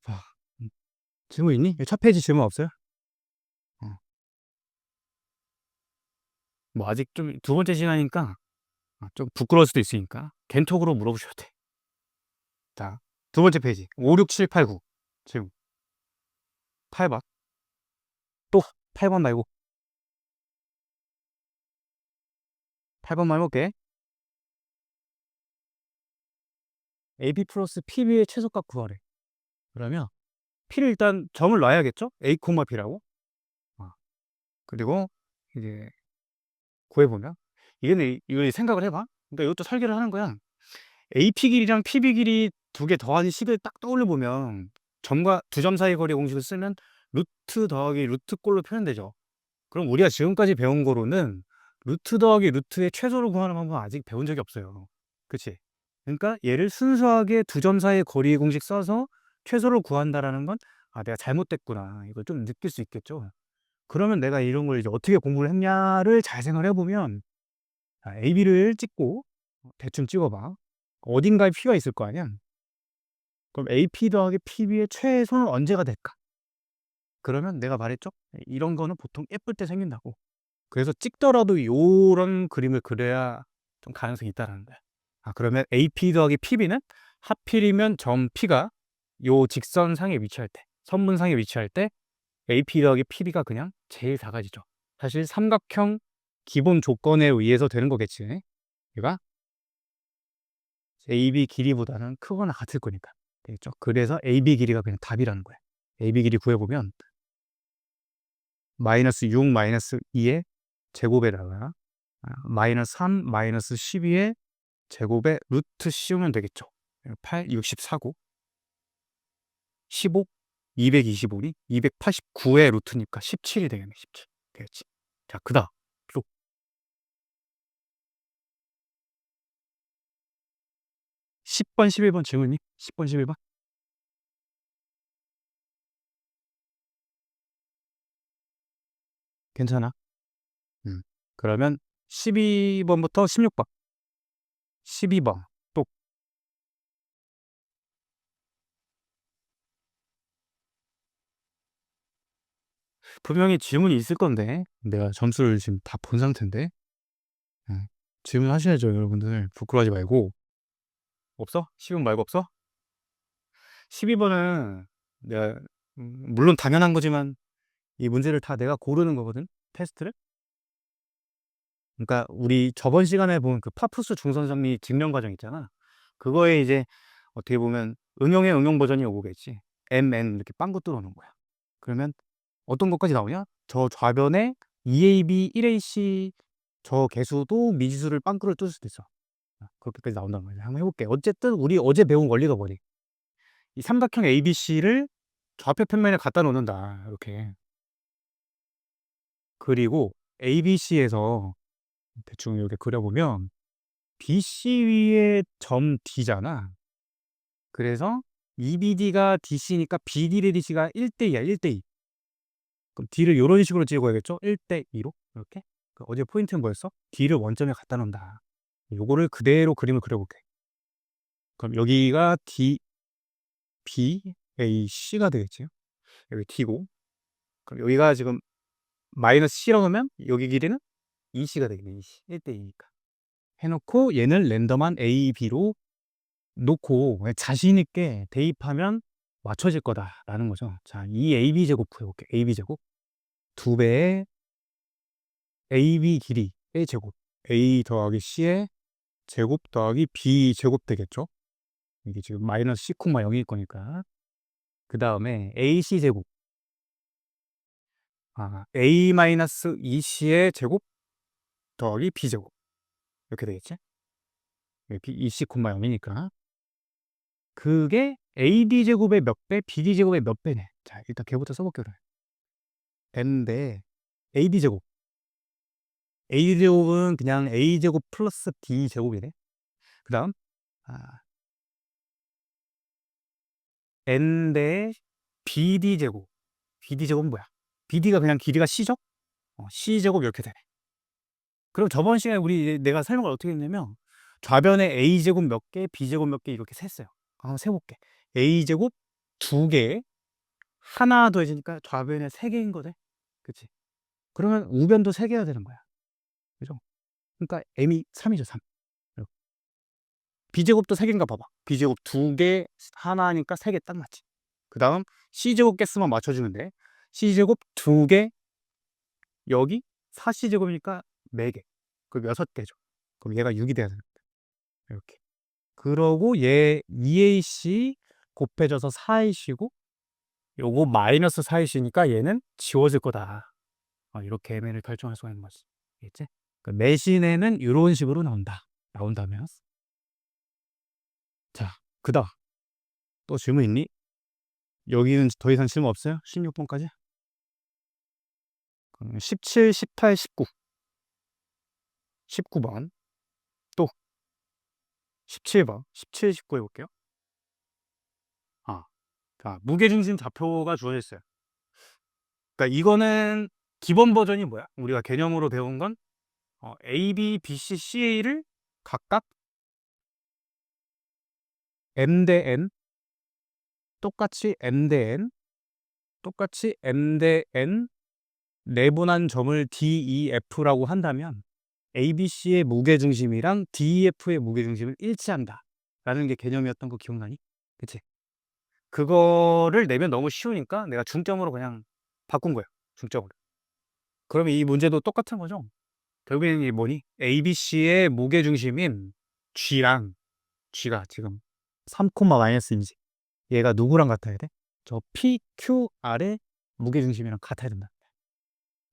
아, 질문 있니? 첫 페이지 질문 없어요? 어. 뭐 아직 좀 두 번째 시간이니까 좀 부끄러울 수도 있으니까 겐톡으로 물어보셔도 돼. 자, 두 번째 페이지 5, 6, 7, 8, 9 질문 8번 또 8번 말고 8번만 해볼게. AB 플러스 PB의 최소값 구하래. 그러면 P를 일단 점을 놔야겠죠? A, B라고. 그리고 이제 구해보면 이거 생각을 해봐. 그러니까 이것도 설계를 하는 거야. AP 길이랑 PB 길이 두 개 더하기 식을 딱 떠올려 보면 점과 두 점 사이 거리 공식을 쓰면 루트 더하기 루트 꼴로 표현되죠. 그럼 우리가 지금까지 배운 거로는 루트 더하기 루트의 최소를 구하는 방법은 아직 배운 적이 없어요. 그치? 그러니까 얘를 순수하게 두 점 사이의 거리 공식 써서 최소를 구한다라는 건 내가 잘못됐구나. 이걸 좀 느낄 수 있겠죠. 그러면 내가 이런 걸 이제 어떻게 공부를 했냐를 잘 생각을 해보면 AB를 찍고 대충 찍어봐. 어딘가에 P가 있을 거 아니야? 그럼 AP 더하기 PB의 최소는 언제가 될까? 그러면 내가 말했죠? 이런 거는 보통 예쁠 때 생긴다고. 그래서 찍더라도 요런 그림을 그려야 좀 가능성이 있다는 거야. 그러면 AP 더하기 PB는 하필이면 점 P가 요 직선상에 위치할 때, 선문상에 위치할 때 AP 더하기 PB가 그냥 제일 작아지죠. 사실 삼각형 기본 조건에 의해서 되는 거겠지. 얘가 AB 길이보다는 크거나 같을 거니까. 되겠죠? 그래서 AB 길이가 그냥 답이라는 거야. AB 길이 구해보면 마이너스 6 마이너스 2의 제곱에다가 마이너스 3 마이너스 12의 제곱에 루트 씌우면 되겠죠. 8, 64고 15, 225니 289의 루트니까 17이 되겠네. 17. 되겠지. 자, 그다음 10번, 11번 질문이 10번, 11번 괜찮아? 그러면 12번부터 16번 12번 또 분명히 질문이 있을 건데 내가 점수를 지금 다 본 상태인데 질문하셔야죠. 여러분들 부끄러워하지 말고. 없어? 10번 말고 없어? 12번은 내가 물론 당연한 거지만 이 문제를 다 내가 고르는 거거든. 테스트를. 그러니까 우리 저번 시간에 본 그 파푸스 중선성리 증명 과정 있잖아. 그거에 이제 어떻게 보면 응용의 응용 버전이 오겠지. MN 이렇게 빵꾸 뚫어놓은 거야. 그러면 어떤 것까지 나오냐? 저 좌변에 2AB, 1AC 저 개수도 미지수를 빵꾸를 뚫을 수도 있어. 그렇게까지 나온다는 거지. 한번 해볼게. 어쨌든 우리 어제 배운 원리가 뭐니? 이 삼각형 ABC를 좌표 평면에 갖다 놓는다. 이렇게. 그리고 ABC에서 대충 이렇게 그려보면 BC 위에 점 D잖아. 그래서 EBD가 DC니까 BD 대 DC가 1대2야. 1대2. 그럼 D를 이런 식으로 찍어야겠죠? 1대2로 이렇게. 어제 포인트는 뭐였어? D를 원점에 갖다 놓는다. 요거를 그대로 그림을 그려볼게. 그럼 여기가 D, B, A, C가 되겠지. 여기 D고. 그럼 여기가 지금 마이너스 C라고 하면 여기 길이는 EC가 되겠네. EC. 1대2니까. 해놓고 얘는 랜덤한 A, B로 놓고 자신 있게 대입하면 맞춰질 거다라는 거죠. 자, 이 AB 제곱 구해볼게. AB 제곱 두 배의 AB 길이의 제곱 A 더하기 C의 제곱 더하기 B 제곱 되겠죠. 이게 지금 마이너스 C, 0일 거니까. 그 다음에 AC 제곱 A 마이너스 2C의 제곱 더하기 B 제곱 이렇게 되겠지. EC, 0이니까 그게 AD 제곱의 몇 배, BD 제곱의 몇 배네. 자, 일단 걔부터 써볼게요. n인데 AD 제곱 A 제곱은 그냥 A 제곱 플러스 D 제곱이네. 그 다음 n 대 BD 제곱. BD 제곱은 뭐야? BD가 그냥 길이가 C죠? C 제곱 이렇게 되네. 그럼 저번 시간에 내가 설명을 어떻게 했냐면 좌변에 A 제곱 몇 개, B 제곱 몇 개 이렇게 셌어요. 한번 세볼게. a제곱 2개 하나 더해지니까 좌변에 3개인 거네. 그치? 그러면 우변도 3개여야 되는 거야. 그죠? 그러니까 m이 3이죠, 3. b제곱도 3개인가 봐봐. b제곱 2개 하나니까 3개 딱 맞지. 그 다음 c제곱 개수만 맞춰주면 돼. c제곱 2개 여기 4c제곱이니까 4개. 그럼 6개죠. 그럼 얘가 6이 돼야 되는 거야. 이렇게. 그러고 얘 2ac 곱해져서 4ac고 요거 마이너스 4ac니까 얘는 지워질 거다. 이렇게 mn을 결정할 수가 있는 거지. 알겠지? 그 내신에는 이런 식으로 나온다면. 자, 그다음 또 질문 있니? 여기는 더 이상 질문 없어요? 16번까지? 17, 18, 19. 19번. 또 17번. 17, 19 해볼게요. 자, 무게중심 좌표가 주어져 있어요. 그러니까 이거는 기본 버전이 뭐야? 우리가 개념으로 배운 건 A, B, B, C, CA를 각각 M 대 N 똑같이 M 대 N 똑같이 M 대 N 내분한 점을 D, E, F라고 한다면 A, B, C의 무게중심이랑 D, E, F의 무게중심을 일치한다 라는 게 개념이었던 거 기억나니? 그치? 그거를 내면 너무 쉬우니까 내가 중점으로 그냥 바꾼 거예요. 중점으로. 그러면 이 문제도 똑같은 거죠? 결국에는 이게 뭐니? A, B, C의 무게중심인 G가 지금 3,-인지 얘가 누구랑 같아야 돼? 저 P, Q, R의 무게중심이랑 같아야 된다.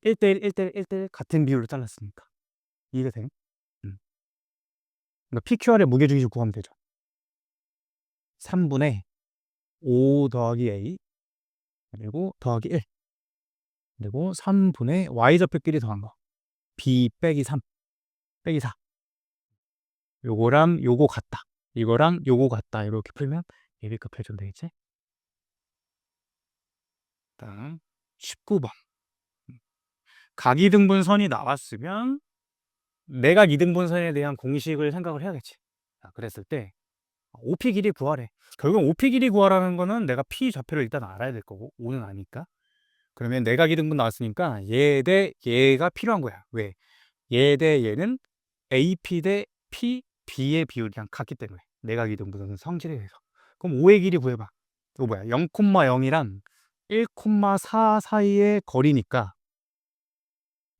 1대1, 1대1, 1대1 같은 비율로 잘랐으니까. 이해가 돼? 그러니까 P, Q, R의 무게중심 구하면 되죠. 3분의 5 더하기 A 그리고 더하기 1 그리고 3분의 Y좌표끼리 더한 거 B 빼기 3 빼기 4 요거랑 요거 같다. 이거랑 요거 같다. 이렇게 풀면 예비급 해주면 되겠지? 다음 19번. 각이등분선이 나왔으면 내각 이등분선에 대한 공식을 생각을 해야겠지. 자, 그랬을 때 OP 길이 구하래. 결국 OP 길이 구하라는 거는 내가 P 좌표를 일단 알아야 될 거고 5는 아니까. 그러면 내각 이등분 나왔으니까 얘 대 얘가 필요한 거야. 왜? 얘 대 얘는 AP 대 P, B의 비율이랑 같기 때문에 내각 이등분선은 성질에 대해서. 그럼 5의 길이 구해봐. 이거 뭐야? 0,0이랑 1,4 사이의 거리니까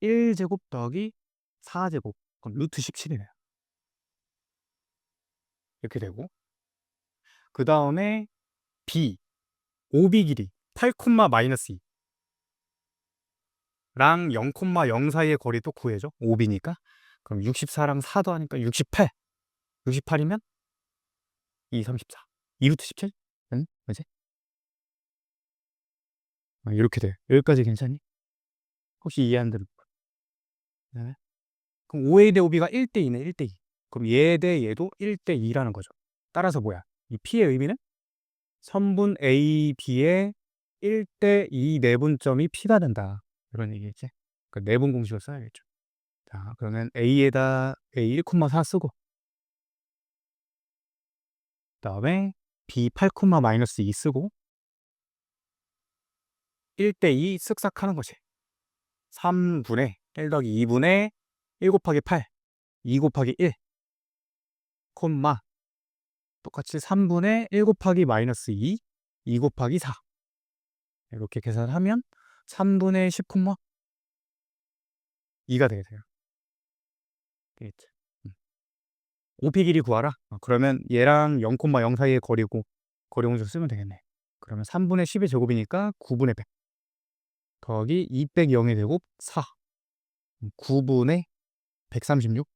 1제곱 더하기 4제곱 그럼 루트 17이네요. 이렇게 되고 그 다음에 B, OB 길이 8,-2랑 0,0 사이의 거리 또 구해줘. 5B니까 그럼 64랑 4 더하니까 68 68이면 2, 34 2루트 17? 응? 그지? 이렇게 돼. 여기까지 괜찮니? 혹시 이해 안 되는 거? 네. 그럼 5A 대 OB가 1대2네. 1대2 그럼 얘 대 얘도 1대2라는 거죠. 따라서 뭐야? 이 P의 의미는 선분 A, B의 1대2 내분점이 P가 된다. 이런 얘기겠지? 그 내분 공식을 써야겠죠. 자, 그러면 A에다 A 1,4 쓰고 그다음에 B 8,-2 쓰고 1대2 쓱싹 하는 거지. 3분의 1 더하기 2분의 1 곱하기 8 2 곱하기 1 콤마 똑같이 3분의 1 곱하기 마이너스 2 2 곱하기 4 이렇게 계산하면 3분의 10,2가 되겠어요. 되겠지? OP 길이 구하라? 그러면 얘랑 0,0 사이의 거리고 거리 공식 쓰면 되겠네. 그러면 3분의 10의 제곱이니까 9분의 100 더하기 2 빼기 0의 제곱 4 9분의 136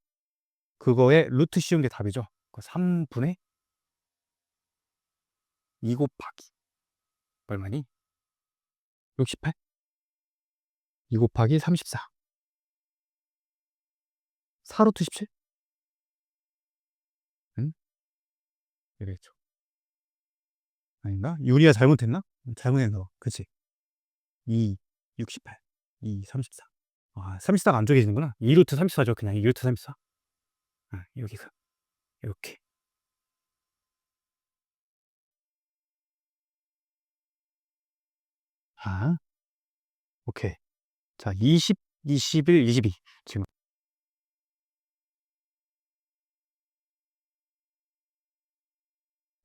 그거에 루트 씌운 게 답이죠. 3분의 2 곱하기 얼마니? 68 2 곱하기 34 4루트 17? 응? 이랬죠. 아닌가? 유리가 잘못했나? 잘못했나? 그치? 2, 68, 2, 34. 34가 안 쪼개지는구나. 2루트 34죠. 그냥 2루트 34. 여기가. 이렇게. 아, 오케이. 자, 20, 21, 22. 지금.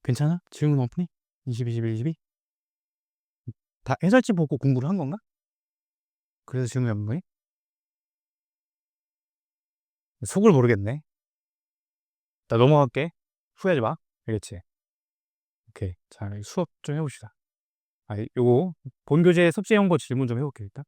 괜찮아? 질문 없니? 20, 21, 22? 다 해설지 보고 공부를 한 건가? 그래서 질문이 없는 거니? 속을 모르겠네. 나 넘어갈게. 후회하지 마. 알겠지? 오케이. 자, 수업 좀 해봅시다. 요거, 본교재 숙제용 거 질문 좀 해볼게, 일단.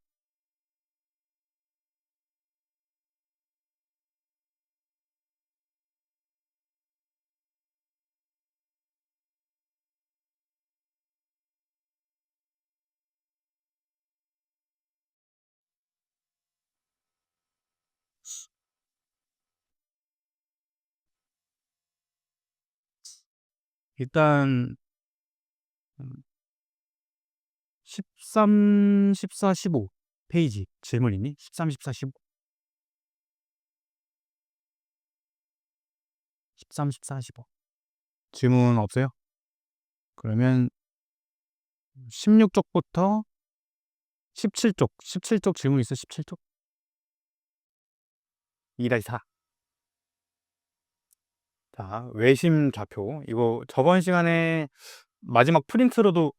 일단, 13, 14, 15 페이지 질문 있니? 13, 14, 15. 13, 14, 15. 질문 없어요? 그러면 16쪽부터 17쪽. 17쪽 질문 있어? 17쪽? 2-4. 자, 외심 좌표. 이거 저번 시간에 마지막 프린트로도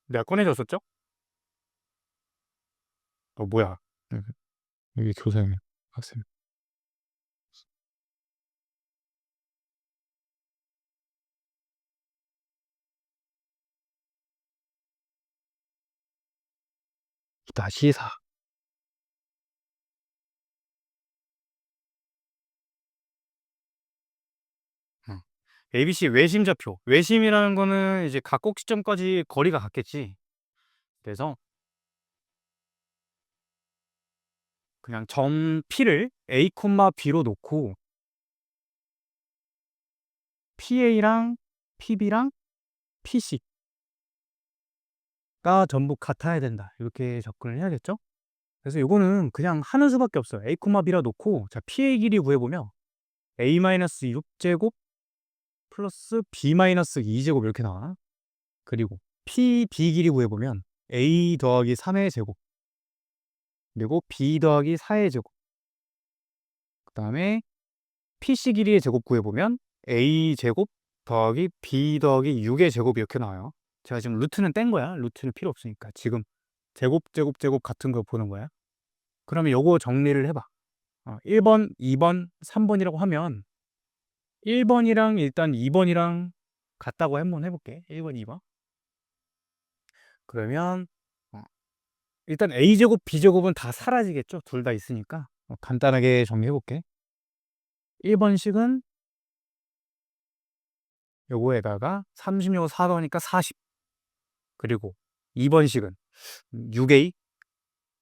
내가 꺼내줬었죠? 뭐야. 여기 교사님, 학생. 2-4. ABC 외심 좌표. 외심이라는 거는 이제 각 꼭지점까지 거리가 같겠지. 그래서 그냥 점 P를 A, B로 놓고 PA랑 PB랑 PC가 전부 같아야 된다. 이렇게 접근을 해야겠죠? 그래서 이거는 그냥 하는 수밖에 없어요. A, B라 놓고 자, PA 길이 구해보면 A-6제곱 플러스 B-2제곱 이렇게 나와. 그리고 PB 길이 구해보면 A 더하기 3의 제곱 그리고 B 더하기 4의 제곱 그 다음에 PC 길이의 제곱 구해보면 A 제곱 더하기 B 더하기 6의 제곱 이렇게 나와요. 제가 지금 루트는 뗀 거야. 루트는 필요 없으니까. 지금 제곱 같은 거 보는 거야. 그러면 요거 정리를 해봐. 1번, 2번, 3번이라고 하면 1번이랑 일단 2번이랑 같다고 한번 해볼게. 1번, 2번. 그러면 일단 A제곱, B제곱은 다 사라지겠죠? 둘 다 있으니까. 간단하게 정리해볼게. 1번식은 요거에다가 36, 4더니까 40. 그리고 2번식은 6A,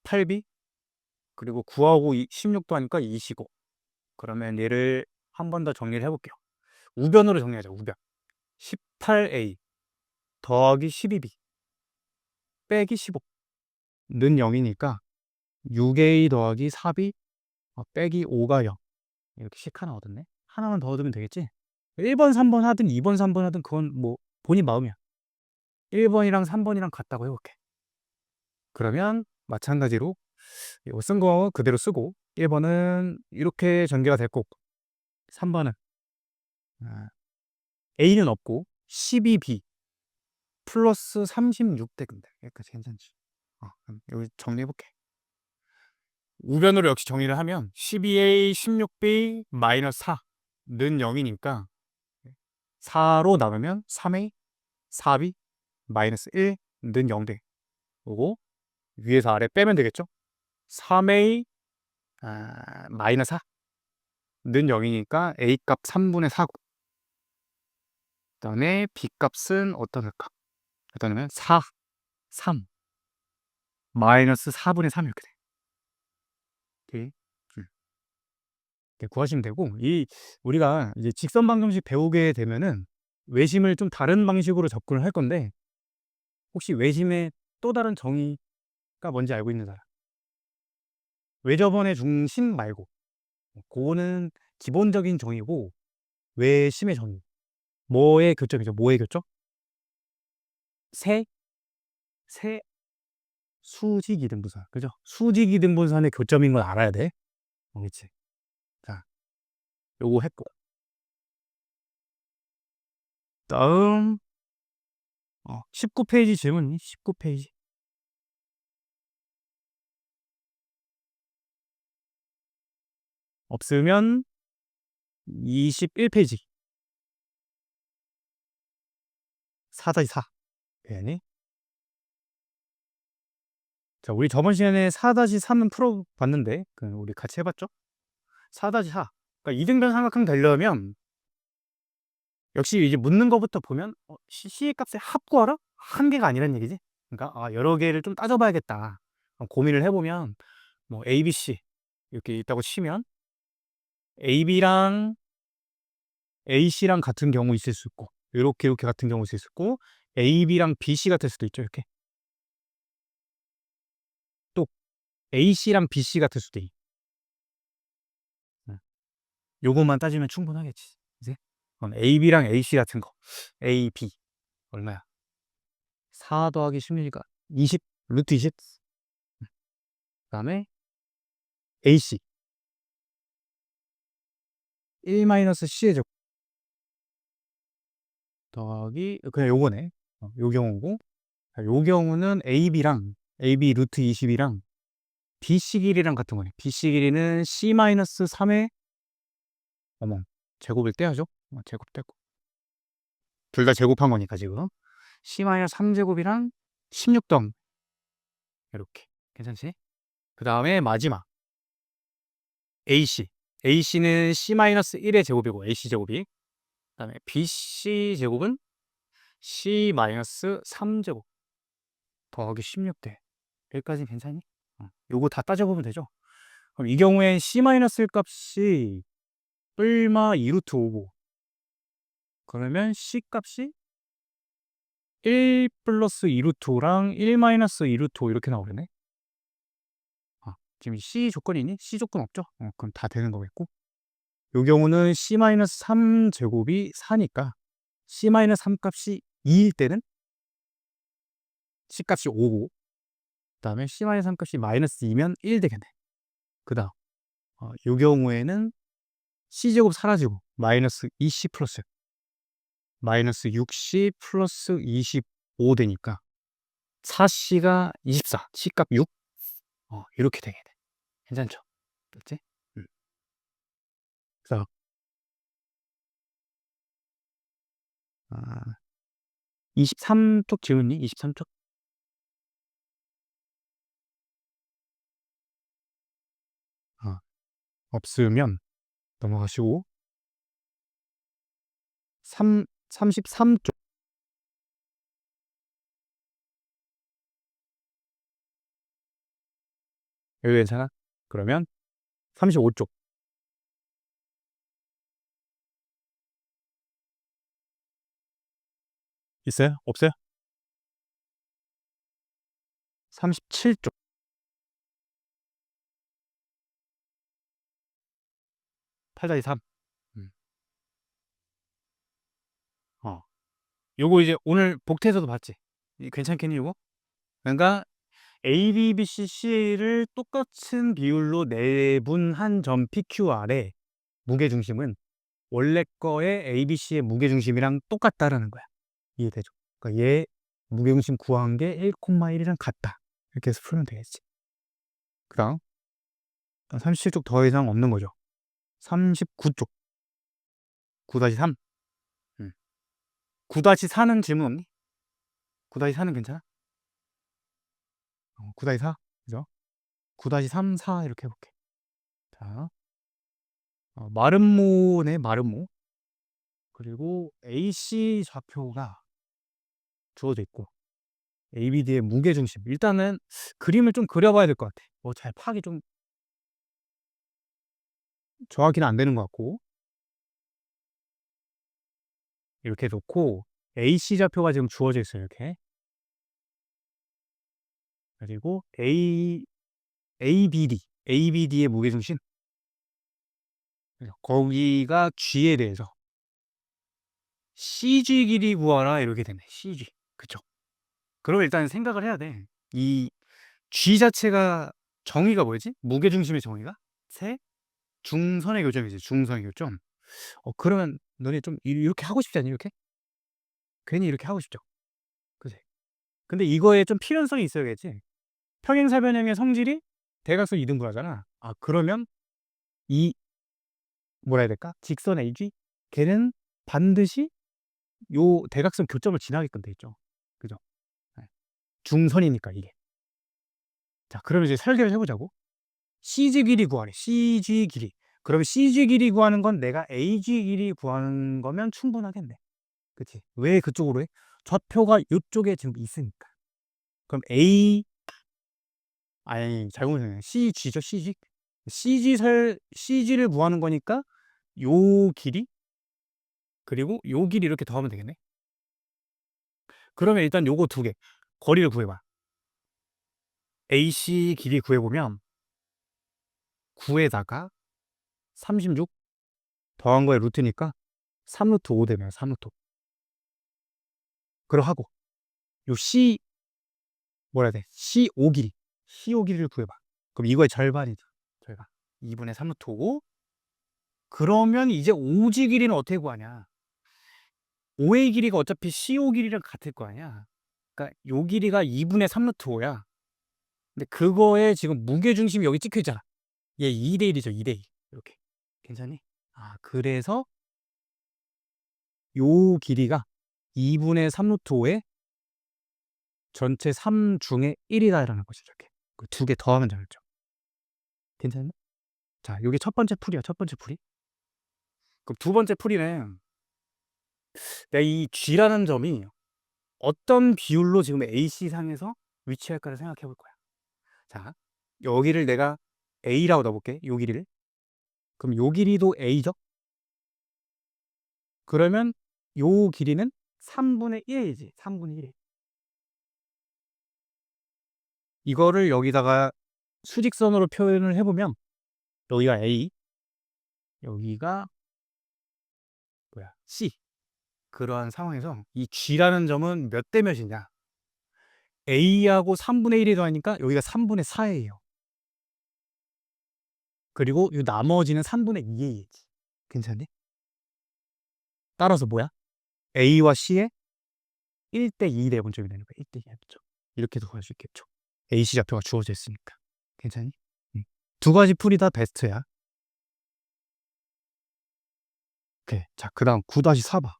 8B, 그리고 9하고 16도 하니까 25. 그러면 얘를 한 번 더 정리를 해볼게요. 우변으로 정리하자, 우변. 18A 더하기 12B 빼기 15는 0이니까 6A 더하기 4B 빼기 5가 0. 이렇게 식 하나 얻었네. 하나만 더 얻으면 되겠지? 1번, 3번 하든 2번, 3번 하든 그건 뭐 본인 마음이야. 1번이랑 3번이랑 같다고 해볼게. 그러면 마찬가지로 이거 쓴 거 그대로 쓰고 1번은 이렇게 전개가 됐고 3번은 A는 없고 12B 플러스 36대 근데 여기까지 괜찮지? 그럼 여기 정리해볼게. 우변으로 역시 정리를 하면 12A 16B 마이너스 4는 0이니까 4로 나누면 3A 4B 마이너스 1는 0대 그리고 위에서 아래 빼면 되겠죠? 3A 마이너스 4는 0이니까 A 값 3분의 4고 그 다음에 B 값은 어떠할까? 그러면 4, 3 마이너스 4분의 3 이렇게 돼. 오케이. 이렇게 구하시면 되고 우리가 이제 직선 방정식 배우게 되면은 외심을 좀 다른 방식으로 접근을 할 건데 혹시 외심의 또 다른 정의가 뭔지 알고 있는 사람? 외접원의 중심 말고 그거는 기본적인 정의고 외심의 정의 뭐의 교점이죠? 뭐의 교점? 세? 세? 수직이등분선. 그죠? 수직이등분선의 교점인 건 알아야 돼. 그치? 자, 요거 했고. 다음, 19페이지 질문이 19페이지. 없으면 21페이지. 4-4. 괜히. 자, 우리 저번 시간에 4-3은 풀어봤는데, 우리 같이 해봤죠? 4-4. 그러니까 이등변 삼각형 되려면, 역시 이제 묻는 거부터 보면, C의 값의 합 구하라? 한 개가 아니란 얘기지? 그러니까, 여러 개를 좀 따져봐야겠다. 고민을 해보면, 뭐, A, B, C. 이렇게 있다고 치면, AB랑 AC랑 같은 경우 있을 수 있고, 이렇게 같은 경우 있을 수 있고, AB랑 BC 같을 수도 있죠, 이렇게. 또, AC랑 BC 같을 수도 있고. 요것만 따지면 충분하겠지. 이제 AB랑 AC 같은 거. AB 얼마야? 4 더하기 16이니까 20 루트 20. 그다음에 AC 1 마이너스 C의 제곱 더하기 그냥 요거네. 요 경우고. 요 경우는 AB랑 AB 루트 20이랑 BC 길이랑 같은 거네. BC 길이는 C 마이너스 3의 제곱을 떼야죠. 제곱 떼고. 둘 다 제곱한 거니까 지금. C 마이너스 3제곱이랑 16점. 이렇게. 괜찮지? 그 다음에 마지막 AC. AC는 C-1의 제곱이고 AC 제곱이. 그 다음에 BC 제곱은 C-3제곱 더하기 16대. 여기까지는 괜찮니? 요거 다 따져보면 되죠. 그럼 이 경우엔 C-1 값이 뿔마 2루트 5고, 그러면 C 값이 1 플러스 2루트 5랑 1 마이너스 2루트 5 이렇게 나오겠네. 지금 C 조건이 있니? C 조건 없죠? 그럼 다 되는 거겠고. 요 경우는 C-3 제곱이 4니까 C-3 값이 2일 때는 C 값이 5고, 그 다음에 C-3 값이 마이너스 2면 1 되겠네. 그 다음 요 경우에는 C제곱 사라지고 마이너스 2C 플러스 마이너스 6C 플러스 25 되니까 4C가 24, C 값 6. 이렇게 되겠네. 괜찮죠? 그렇지? 그래서 23쪽 지웠니? 23쪽? 없으면 넘어가시고 33쪽. 여기 괜찮아? 그러면 35쪽. 있어요? 없어요? 37쪽. 8-3. 요거 이제 오늘 복태에서도 봤지? 괜찮겠니, 요거? 그러니까 A, B, B, C, C를 똑같은 비율로 내분한 점 PQR의 무게중심은 원래 거의 A, B, C의 무게중심이랑 똑같다라는 거야. 이해되죠? 그러니까 얘 무게중심 구한 게 1,1이랑 같다. 이렇게 해서 풀면 되겠지. 그 다음 37쪽 더 이상 없는 거죠. 39쪽 9-3. 9-4는 질문 없니? 9-4는 괜찮아? 9-4, 그죠? 9-3, 4 이렇게 해볼게. 자, 마름모네, 마름모. 그리고 AC 좌표가 주어져 있고, ABD의 무게중심. 일단은 그림을 좀 그려봐야 될 것 같아. 잘 파악이 좀 정확히는 안 되는 것 같고. 이렇게 놓고, AC 좌표가 지금 주어져 있어요, 이렇게. 그리고 ABD의 무게중심. 거기가 G에 대해서 CG 길이 구하라 이렇게 되네. CG. 그쵸? 그럼 일단 생각을 해야 돼. 이 G 자체가 정의가 뭐였지? 무게중심의 정의가? 세? 중선의 교점이지. 중선의 교점. 그러면 너네 좀 이렇게 하고 싶지 않니? 이렇게? 괜히 이렇게 하고 싶죠. 그지? 근데 이거에 좀 필연성이 있어야겠지. 평행사변형의 성질이 대각선 이등분하잖아. 그러면 이 뭐라 해야 될까? 직선 AG 걔는 반드시 요 대각선 교점을 지나게끔 돼 있죠. 그죠? 네. 중선이니까 이게. 자, 그러면 이제 설계를 해보자고. CG 길이 구하래. CG 길이. 그러면 CG 길이 구하는 건 내가 AG 길이 구하는 거면 충분하겠네. 그치? 왜 그쪽으로 해? 좌표가 이쪽에 지금 있으니까. 그럼 아니, 잘못했네. CG죠, CG. CG를 구하는 거니까 요 길이, 그리고 요 길이 이렇게 더하면 되겠네. 그러면 일단 요거 두 개. 거리를 구해봐. AC 길이 구해보면 9에다가 36 더한 거의 루트니까 3루트 5 되면 3루트. 그럼 하고 요 뭐라 해야 돼? CO 길이를 구해봐. 그럼 이거의 절반이죠. 절반. 2분의 3루트 5. 그러면 이제 OG 길이는 어떻게 구하냐? OA 길이가 어차피 CO 길이랑 같을 거 아니야. 그러니까 요 길이가 2분의 3루트 5야. 근데 그거에 지금 무게중심이 여기 찍혀 있잖아. 얘 2대 1이죠. 2대 2. 이렇게. 괜찮니? 그래서 요 길이가 2분의 3루트 5에 전체 3 중에 1이다라는 것이죠. 이렇게. 그 두 개 더하면 되겠죠. 괜찮나? 자, 요게 첫 번째 풀이야. 첫 번째 풀이. 그럼 두 번째 풀이는 내가 이 G라는 점이 어떤 비율로 지금 AC 상에서 위치할까를 생각해 볼 거야. 자, 여기를 내가 A라고 넣어볼게. 요 길이를. 그럼 요 길이도 A죠? 그러면 요 길이는 3분의 1이지. 3분의 1. 이거를 여기다가 수직선으로 표현을 해보면 여기가 A, 여기가 C. 그러한 상황에서 이 G라는 점은 몇 대 몇이냐? A하고 3분의 1이 더하니까 여기가 3분의 4예요. 그리고 이 나머지는 3분의 2A지. 괜찮니? 따라서 뭐야? A와 C의 1대 2 대분점이 되는 거야. 1대 2 대분점. 이렇게도 구할 수 있겠죠. AC 좌표가 주어져 있으니까. 괜찮니? 두 가지 풀이 다 베스트야. 오케이. 자, 그 다음 9-4 봐.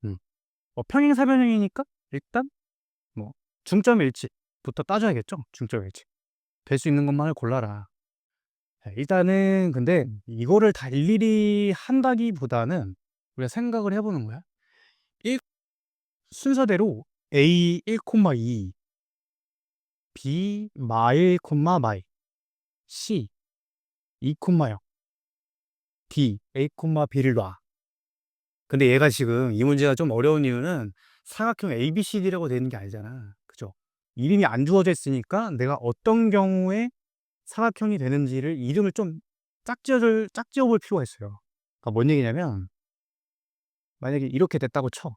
음. 평행사변형이니까 일단 뭐 중점 일치부터 따져야겠죠. 중점 일치. 될 수 있는 것만을 골라라. 자, 일단은 근데 이거를 다 일일이 한다기보다는 우리가 생각을 해보는 거야. 순서대로 A 1,2, B 마일, 마이, C 2,0, D A, B를 놔. 근데 얘가 지금 이 문제가 좀 어려운 이유는 사각형 ABCD라고 되는 게 아니잖아. 그죠? 이름이 안 주어져 있으니까 내가 어떤 경우에 사각형이 되는지를 이름을 좀 짝지어 볼 필요가 있어요. 그러니까 뭔 얘기냐면 만약에 이렇게 됐다고 쳐.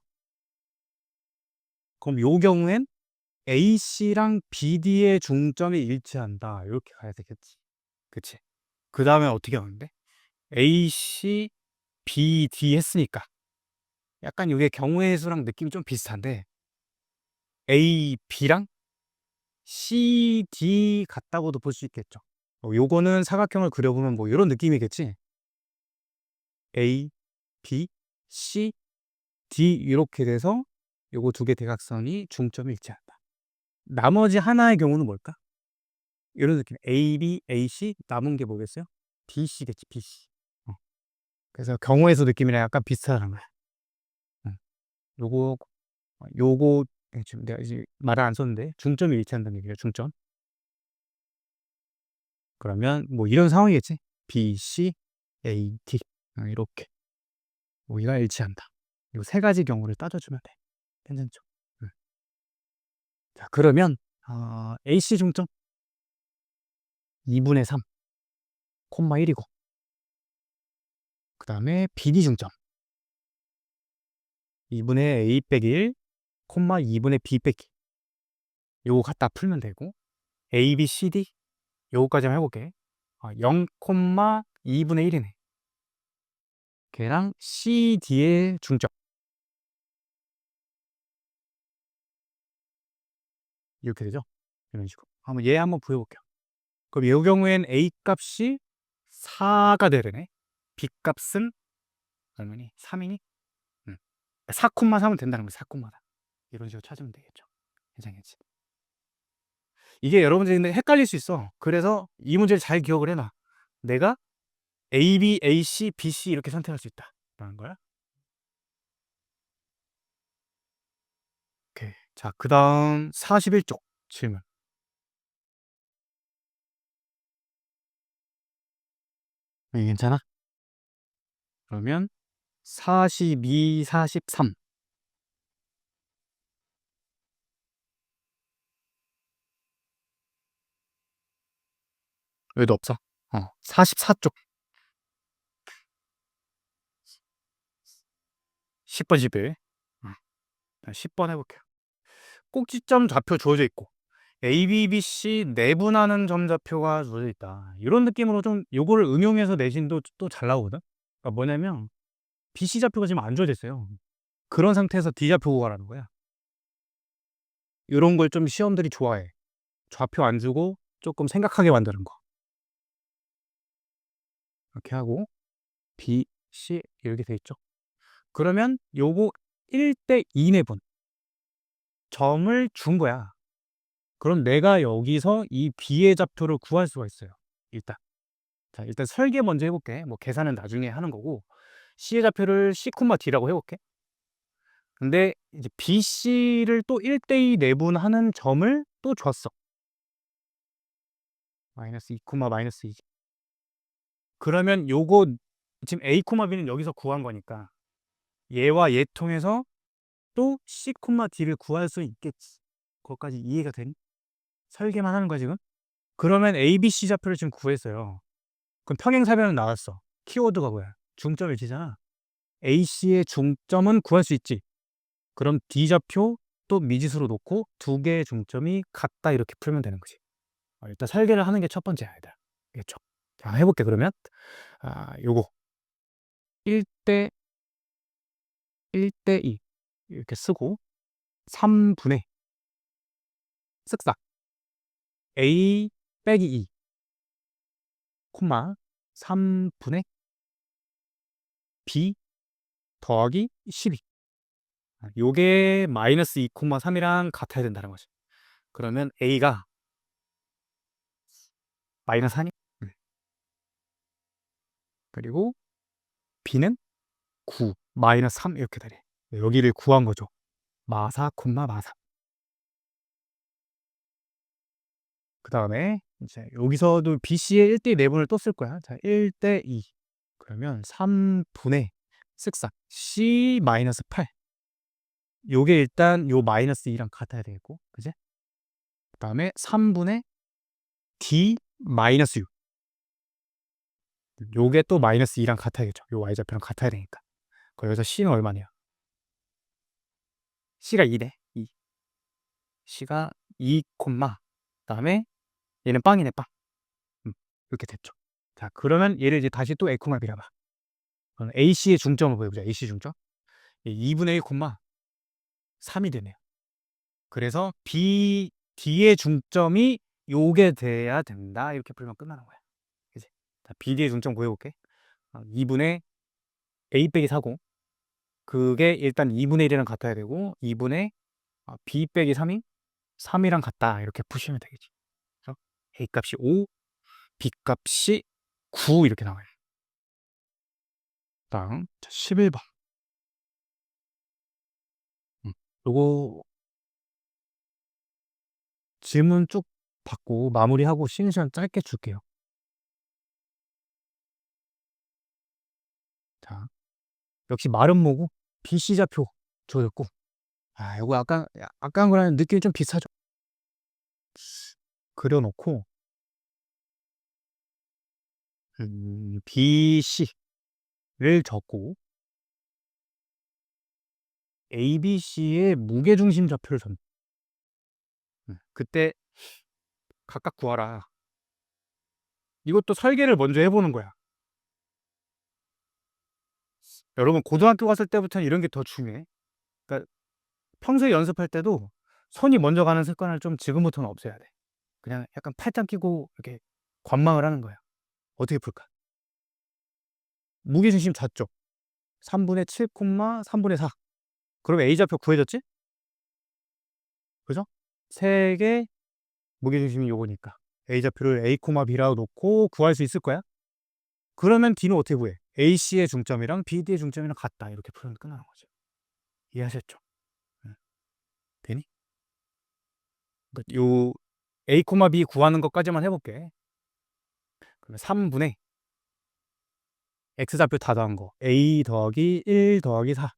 그럼 요 경우엔 AC랑 BD의 중점이 일치한다. 이렇게 가야 되겠지. 그치? 그 다음에 어떻게 하는데? AC, BD 했으니까. 약간 이게 경우의 수랑 느낌이 좀 비슷한데, A, B랑 CD 같다고도 볼 수 있겠죠. 요거는 사각형을 그려보면 뭐 이런 느낌이겠지. A, B, C, D 이렇게 돼서 요거 두 개 대각선이 중점이 일치한다. 나머지 하나의 경우는 뭘까? 이런 느낌. A, B, A, C 남은 게 뭐겠어요? B, C겠지. B, C. 그래서 경우의 수 느낌이랑 약간 비슷하다는 거야. 응. 요거 요거 지금 내가 이제 말을 안 썼는데 중점이 일치한다는 얘기예요. 중점. 그러면 뭐 이런 상황이겠지. B, C, A, D 이렇게 여기가 일치한다. 요 세 가지 경우를 따져주면 돼. 괜찮죠? 응. 자, 그러면 AC 중점 2분의 3, 1이고 그 다음에 BD 중점 2분의 a 빼기 1, 콤마 2분의 b 빼기. 요거 갖다 풀면 되고, a, b, c, d 요거까지만 해볼게. 0, 2분의 1이네. 걔랑 c, d의 중점. 이렇게 되죠? 이런 식으로. 한번 얘 한번 구해볼게요. 그럼 이 경우엔 a 값이 4가 되려네. b 값은 얼마니? 3이니? 4,3은 된다는 거야. 4,4. 이런 식으로 찾으면 되겠죠. 괜찮겠지? 이게 여러분들이 근데 헷갈릴 수 있어. 그래서 이 문제를 잘 기억을 해놔. 내가 A, B, A, C, B, C 이렇게 선택할 수 있다. 라는 거야. 오케이. 자, 그 다음 41쪽 질문. 괜찮아? 그러면 42, 43. 여기도 없어. 44쪽. 10번 집에. 10번 해볼게요. 꼭지점 좌표 주어져 있고 A, B, B, C 내분하는 점좌표가 주어져 있다. 이런 느낌으로 좀 요거를 응용해서 내신도 또 잘 나오거든. 그러니까 뭐냐면 B, C 좌표가 지금 안 주어져 있어요. 그런 상태에서 D 좌표 구하라는 거야. 이런 걸 좀 시험들이 좋아해. 좌표 안 주고 조금 생각하게 만드는 거. 이렇게 하고 B, C 이렇게 돼 있죠. 그러면 요거 1대 2 내분 점을 준 거야. 그럼 내가 여기서 이 B의 좌표를 구할 수가 있어요. 일단. 자, 일단 설계 먼저 해볼게. 뭐 계산은 나중에 하는 거고 C의 좌표를 C, D라고 해볼게. 근데 이제 BC를 또 1대2 내분하는 점을 또 줬어. 마이너스 2, 마이너스 2. 그러면 요거 지금 A, B는 여기서 구한 거니까 얘와 얘 통해서 또 C, D를 구할 수 있겠지. 그것까지 이해가 되니? 설계만 하는 거야 지금? 그러면 A, B, C 좌표를 지금 구했어요. 그럼 평행사변은 나왔어. 키워드가 뭐야? 중점을 지잖아. AC의 중점은 구할 수 있지. 그럼 D 좌표 또 미지수로 놓고 두 개의 중점이 같다 이렇게 풀면 되는 거지. 일단 설계를 하는 게 첫 번째 아이다. 알겠죠? 자, 해볼게 그러면. 요거 1대 1대 2 이렇게 쓰고 3분의 쓱싹 A 빼기 2 콤마 3분의 B 더하기 12. 요게 마이너스 2, 3이랑 같아야 된다는 거지. 그러면 A가 마이너스 4니? 그리고 B는 9, 마이너스 3 이렇게 되네. 여기를 구한 거죠. 마사, 마사. 그 다음에 이제 여기서도 BC의 1대2 내분을 또 쓸 거야. 자, 1대2. 그러면 3분의 쓱싹 C 마이너스 8. 요게 일단 요 마이너스 2랑 같아야 되겠고, 그지? 그 다음에 3분의 D 마이너스 6. 요게 또 마이너스 2랑 같아야겠죠. 요 y좌표랑 같아야 되니까. 그럼 여기서 C는 얼마냐? C가 2네. 2. C가 2, 그다음에 얘는 빵이네, 빵. 이렇게 됐죠. 자, 그러면 얘를 이제 다시 또 A콤마 B라 봐. 그럼 AC의 중점을 보여보자. AC 중점. 2분의 1, 3이 되네요. 그래서 B, D의 중점이 요게 돼야 된다. 이렇게 풀면 끝나는 거야. 그지? 자, BD의 중점 구해볼게. 2분의 A 빼기 4고 그게 일단 2분의 1이랑 같아야 되고 2분의 B 빼기 3이 3이랑 같다. 이렇게 푸시면 되겠지. 그래서 A 값이 5, B 값이 9 이렇게 나와요. 다음 11번. 요거 질문 쭉 받고 마무리하고 쉬는 시간 짧게 줄게요. 자, 역시 말은 뭐고 BC 좌표 줘졌고 요거 아까 한 거랑 느낌이 좀 비슷하죠. 그려놓고 BC를 적고 ABC의 무게중심 좌표를 그때 각각 구하라. 이것도 설계를 먼저 해보는 거야. 여러분 고등학교 갔을 때부터는 이런 게 더 중요해. 그러니까 평소에 연습할 때도 손이 먼저 가는 습관을 좀 지금부터는 없애야 돼. 그냥 약간 팔짱 끼고 이렇게 관망을 하는 거야. 어떻게 풀까? 무게중심 좌쪽 3분의 7, 3분의 4. 그럼 A좌표 구해졌지? 그죠? 색의 무게중심이 요거니까 A좌표를 A, B라고 놓고 구할 수 있을 거야. 그러면 D는 어떻게 구해? AC의 중점이랑 BD의 중점이랑 같다. 이렇게 풀면 끝나는 거죠. 이해하셨죠? 응. 되니? 그러니까 요 A, B 구하는 것까지만 해볼게. 그러면 3분의 X좌표 다 더한 거 A 더하기 1 더하기 4.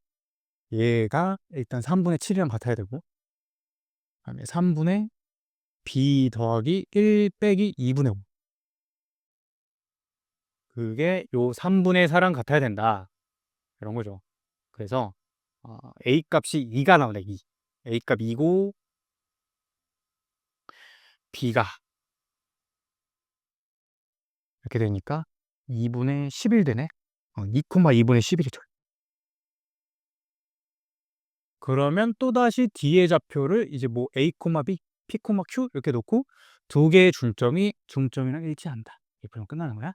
얘가 일단 3분의 7이랑 같아야 되고, 그다음에 3분의 B 더하기 1 빼기 2분의 5. 그게 요 3분의 4랑 같아야 된다. 이런 거죠. 그래서 A 값이 2가 나오네. 2. A 값 2고 B가 이렇게 되니까 2분의 11 되네. 2,2분의 11이죠. 그러면 또다시 D의 좌표를 이제 뭐 A, B, P, Q 이렇게 놓고 두 개의 중점이랑 일치한다. 이렇게 풀면 끝나는 거야.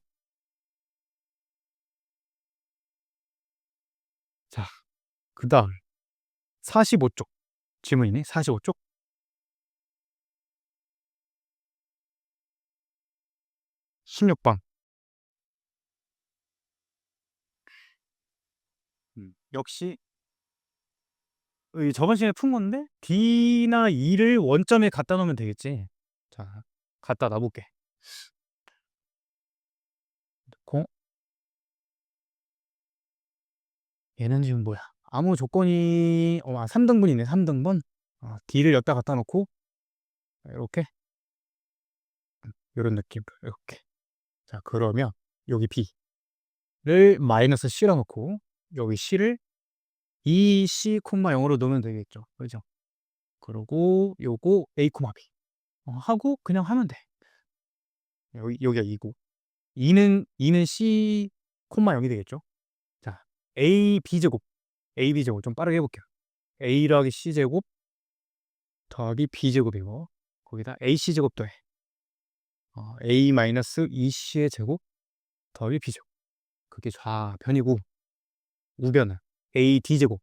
자, 그 다음 45쪽 질문이네. 45쪽 16번. 역시 저번 시간에 푼 건데 D나 E를 원점에 갖다 놓으면 되겠지. 자, 갖다 놔볼게. 공 얘는 지금 뭐야? 아무 조건이 3등분이네. 3등분. D를 여기다 갖다 놓고 이렇게 이런 느낌. 이렇게. 자, 그러면 여기 B를 마이너스 C로 놓고 여기 C를 2C, 0으로 넣으면 되겠죠. 그죠? 그리고 요거 A, B 하고 그냥 하면 돼. 여기가 2고 2는 C, 0이 되겠죠. 자, A, B제곱 AB 제곱 좀 빠르게 해볼게요. A 더하기 C제곱 더하기 B제곱이고 거기다 AC제곱 더해 A 마이너스 2C의 제곱 더하기 B제곱. 그게 좌변이고 우변은 AD제곱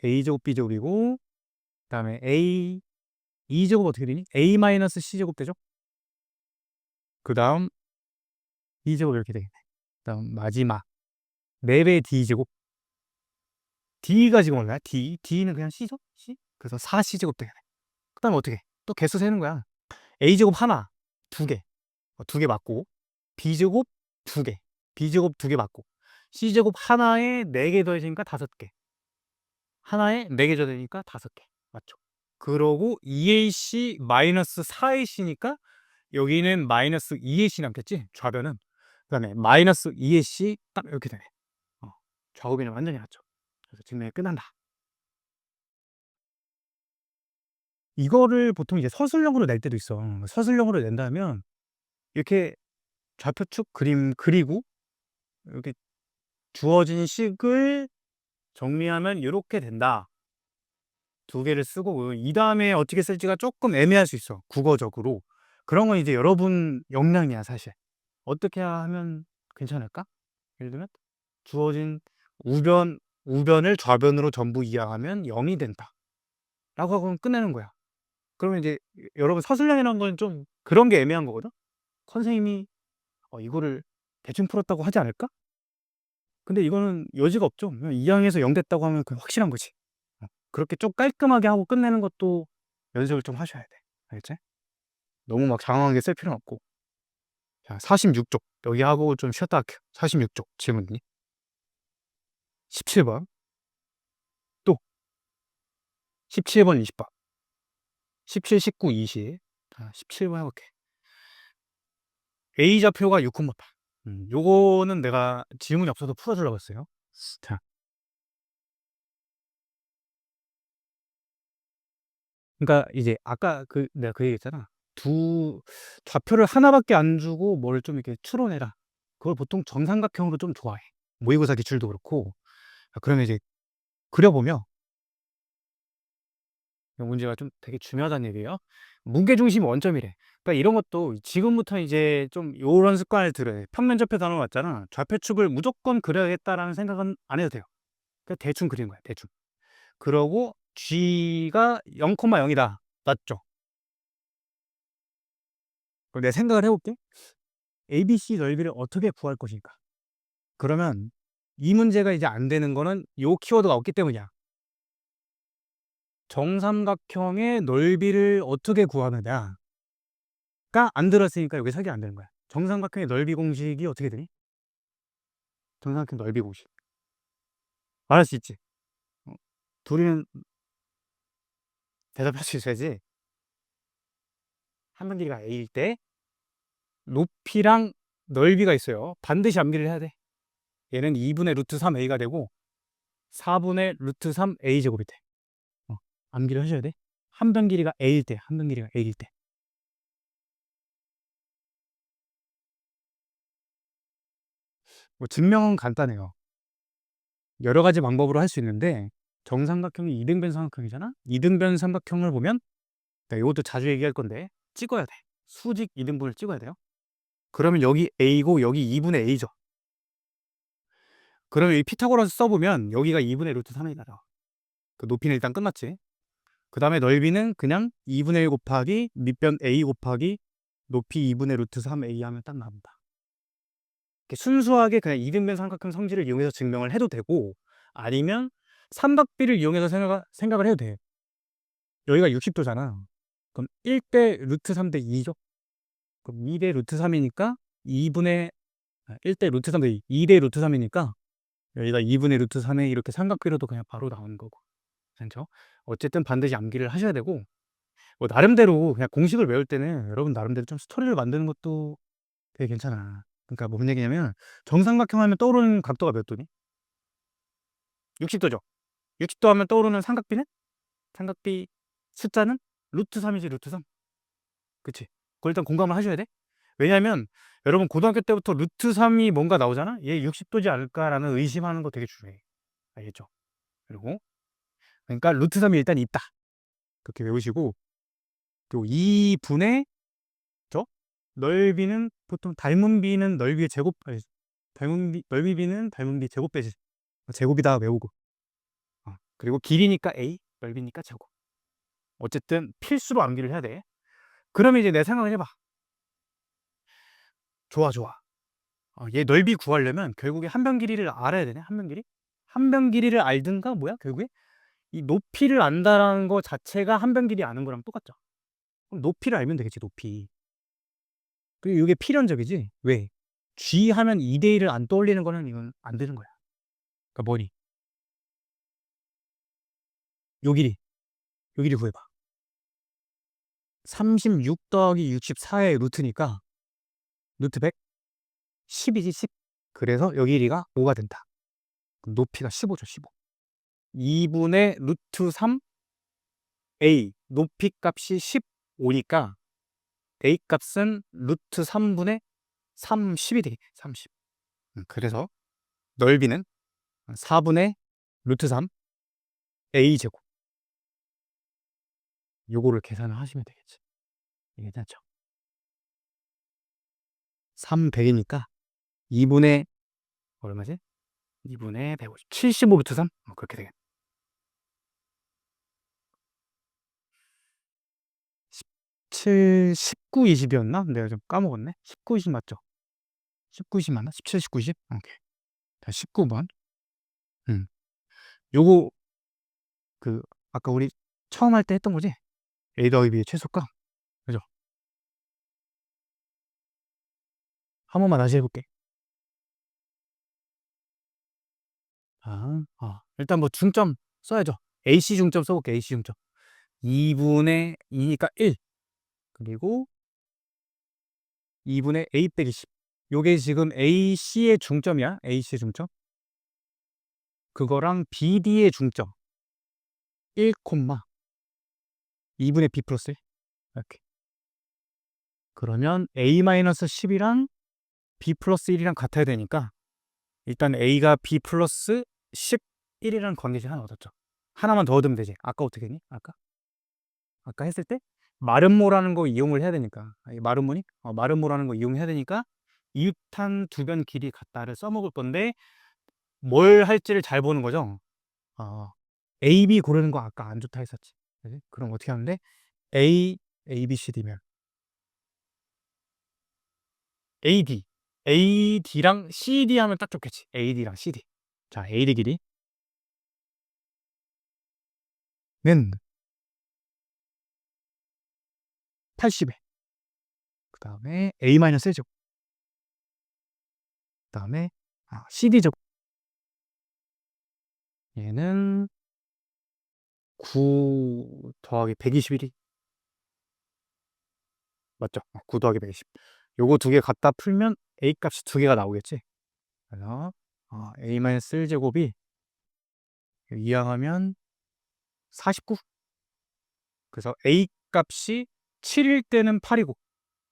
A제곱 B제곱이고 그 다음에 A 2제곱 어떻게 되니? A 마이너스 C제곱 되죠? 그 다음 B제곱 이렇게 되겠네. 그 다음 마지막 4배의 D제곱. D가 지금 얼마야? D는 그냥 C죠? C? 그래서 4C제곱 되겠네. 그 다음에 어떻게? 또 개수 세는 거야. A제곱 하나, 두 개. 두 개 맞고 B제곱 두 개. B제곱 두 개 맞고 C제곱 하나에 4개 더해지니까 5개. 하나에 4개 더해지니까 5개. 맞죠? 그러고 2AC 마이너스 4AC니까 여기는 마이너스 2AC 남겠지? 좌변은. 그 다음에 마이너스 2AC 딱 이렇게 되네. 좌우변이 완전히 같죠. 그래서 증명이 끝난다. 이거를 보통 이제 서술형으로 낼 때도 있어. 서술형으로 낸다면 이렇게 좌표축 그림 그리고 이렇게 주어진 식을 정리하면 이렇게 된다. 두 개를 쓰고 이 다음에 어떻게 쓸지가 조금 애매할 수 있어. 국어적으로. 그런 건 이제 여러분 역량이야 사실. 어떻게 하면 괜찮을까? 예를 들면 주어진 우변을 좌변으로 전부 이항하면 0이 된다. 라고 하고 끝내는 거야. 그러면 이제 여러분 서술형이라는 건 좀 그런 게 애매한 거거든? 선생님이 이거를 대충 풀었다고 하지 않을까? 근데 이거는 여지가 없죠. 2항에서 0 됐다고 하면 그냥 확실한 거지. 그렇게 좀 깔끔하게 하고 끝내는 것도 연습을 좀 하셔야 돼. 알겠지? 너무 막 장황하게 쓸 필요는 없고. 자, 46쪽. 여기 하고 좀 쉬었다 할게요. 46쪽 질문이. 17번. 또 17번, 20번. 17, 19, 20. 17번 해볼게. A좌표가 6,8. 요거는 내가 지문이 없어서 풀어주려고 했어요. 자, 그러니까 이제 아까 내가 그 얘기했잖아. 두 좌표를 하나밖에 안 주고 뭘 좀 이렇게 추론해라. 그걸 보통 정삼각형으로 좀 좋아해. 모의고사 기출도 그렇고. 그러면 이제 그려보면 이 문제가 좀 되게 중요하다는 얘기예요. 무게중심 원점이래. 그러니까 이런 것도 지금부터 이제 좀 요런 습관을 들여야 돼. 평면좌표 단어 왔잖아. 좌표축을 무조건 그려야겠다라는 생각은 안 해도 돼요. 그냥 대충 그리는 거야, 대충. 그러고 G가 0,0이다. 맞죠? 그럼 내가 생각을 해볼게. ABC 넓이를 어떻게 구할 것인가? 그러면 이 문제가 이제 안 되는 거는 요 키워드가 없기 때문이야. 정삼각형의 넓이를 어떻게 구하느냐가 안 들었으니까 여기 설계가 안 되는 거야. 정삼각형의 넓이 공식이 어떻게 되니? 정삼각형 넓이 공식. 말할 수 있지? 어, 둘이는 대답할 수 있어야지. 한 면 길이가 A일 때 높이랑 넓이가 있어요. 반드시 암기를 해야 돼. 얘는 2분의 루트 3a가 되고 4분의 루트 3a 제곱이 돼. 암기를 하셔야 돼. 한 변 길이가 a일 때, 한 변 길이가 a일 때. 뭐 증명은 간단해요. 여러 가지 방법으로 할 수 있는데 정삼각형이 이등변 삼각형이잖아. 이등변 삼각형을 보면 이것도 자주 얘기할 건데 찍어야 돼. 수직 이등분을 찍어야 돼요. 그러면 여기 a고 여기 2분의 a죠. 그러면 이 피타고라스 써보면 여기가 2분의 루트 3이 나와. 그 높이는 일단 끝났지. 그 다음에 넓이는 그냥 2분의 1 곱하기 밑변 a 곱하기 높이 2분의 루트 3a 하면 딱 나옵니다. 순수하게 그냥 이등변 삼각형 성질을 이용해서 증명을 해도 되고 아니면 삼각비를 이용해서 생각을 해도 돼. 여기가 60도잖아. 그럼 1대 루트 3대 2죠? 그럼 2대 루트 3이니까 2분의 1대 루트 3대 2, 2대 루트 3이니까 여기가 2분의 루트 3에 이렇게 삼각비로도 그냥 바로 나오는 거고. 그렇죠? 어쨌든 반드시 암기를 하셔야 되고 뭐 나름대로 그냥 공식을 외울 때는 여러분 나름대로 좀 스토리를 만드는 것도 되게 괜찮아. 그러니까 뭔 얘기냐면 정삼각형 하면 떠오르는 각도가 몇 도니? 60도죠. 60도 하면 떠오르는 삼각비는? 삼각비 숫자는 루트 3이지, 루트 3. 그치? 그걸 일단 공감을 하셔야 돼. 왜냐면 여러분 고등학교 때부터 루트 3이 뭔가 나오잖아. 얘 60도지 않을까라는 의심하는 거 되게 중요해. 알겠죠? 그리고 그러니까 루트 3이 일단 있다. 그렇게 외우시고 또 2분의 저 넓이는 보통 닮은 비는 넓이의 제곱, 아니, 넓이 비는 닮은 비 제곱 빼지. 제곱이다 외우고. 그리고 길이니까 A, 넓이니까 제곱. 어쨌든 필수로 암기를 해야 돼. 그러면 이제 내 생각을 해봐. 좋아, 좋아. 얘 넓이 구하려면 결국에 한 변 길이를 알아야 되네. 한 변 길이. 한 변 길이를 알든가 뭐야? 결국에 이 높이를 안다라는 거 자체가 한 변 길이 아는 거랑 똑같죠. 그럼 높이를 알면 되겠지. 높이. 그리고 이게 필연적이지. 왜? G 하면 2대 1을 안 떠올리는 거는 이건 안 되는 거야. 그러니까 뭐니? 요 길이. 요 길이 구해봐. 36 더하기 64의 루트니까 루트 100 10이지 10. 그래서 여기 길이가 5가 된다. 그럼 높이가 15죠. 15. 2분의 루트 3 a 높이 값이 15니까 a 값은 루트 3분의 30이 되겠네. 30. 그래서 넓이는 4분의 루트 3 a 제곱. 요거를 계산을 하시면 되겠지. 이게 괜찮죠? 3 100이니까 2분의 얼마지? 2분의 150. 75 루트 3? 그렇게 되겠네. 17, 19, 20이었나? 내가 좀 까먹었네. 19, 20 맞죠? 19, 20 맞나? 17, 19, 20? 오케이. 자, 19번. 요거, 그, 아까 우리 처음 할 때 했던 거지? A 더하기 B의 최소값. 그죠? 한 번만 다시 해볼게. 일단 뭐 중점 써야죠. AC 중점 써볼게, AC 중점. 2분의 2니까 1. 그리고 2분의 A 빼기 10. 요게 지금 AC의 중점이야. AC의 중점. 그거랑 BD의 중점. 1, 2분의 B 플러스 1 이렇게. 그러면 A-10이랑 B 플러스 1이랑 같아야 되니까 일단 A가 B 플러스 11이라는 관계식 하나 얻었죠. 하나만 더 얻으면 되지. 아까 어떻게 했니? 아까 했을 때 마름모라는 거 이용을 해야 되니까 마름모니? 마름모라는 거 이용해야 되니까 이육탄 두변 길이 같다를 써먹을 건데 뭘 할지를 잘 보는 거죠. A, B 고르는 거 아까 안 좋다 했었지. 그지? 그럼 어떻게 하는데 A, B, C, D면 AD, AD랑 CD 하면 딱 좋겠지. AD랑 CD. 자, AD 길이는 80에 그 다음에 A-1제곱 그 다음에 CD제곱 얘는 9 더하기 121이 맞죠? 9 더하기 120 요거 두 개 갖다 풀면 A 값이 두 개가 나오겠지. 그래서 A-1제곱이 이항하면 49. 그래서 A 값이 7일 때는 8이고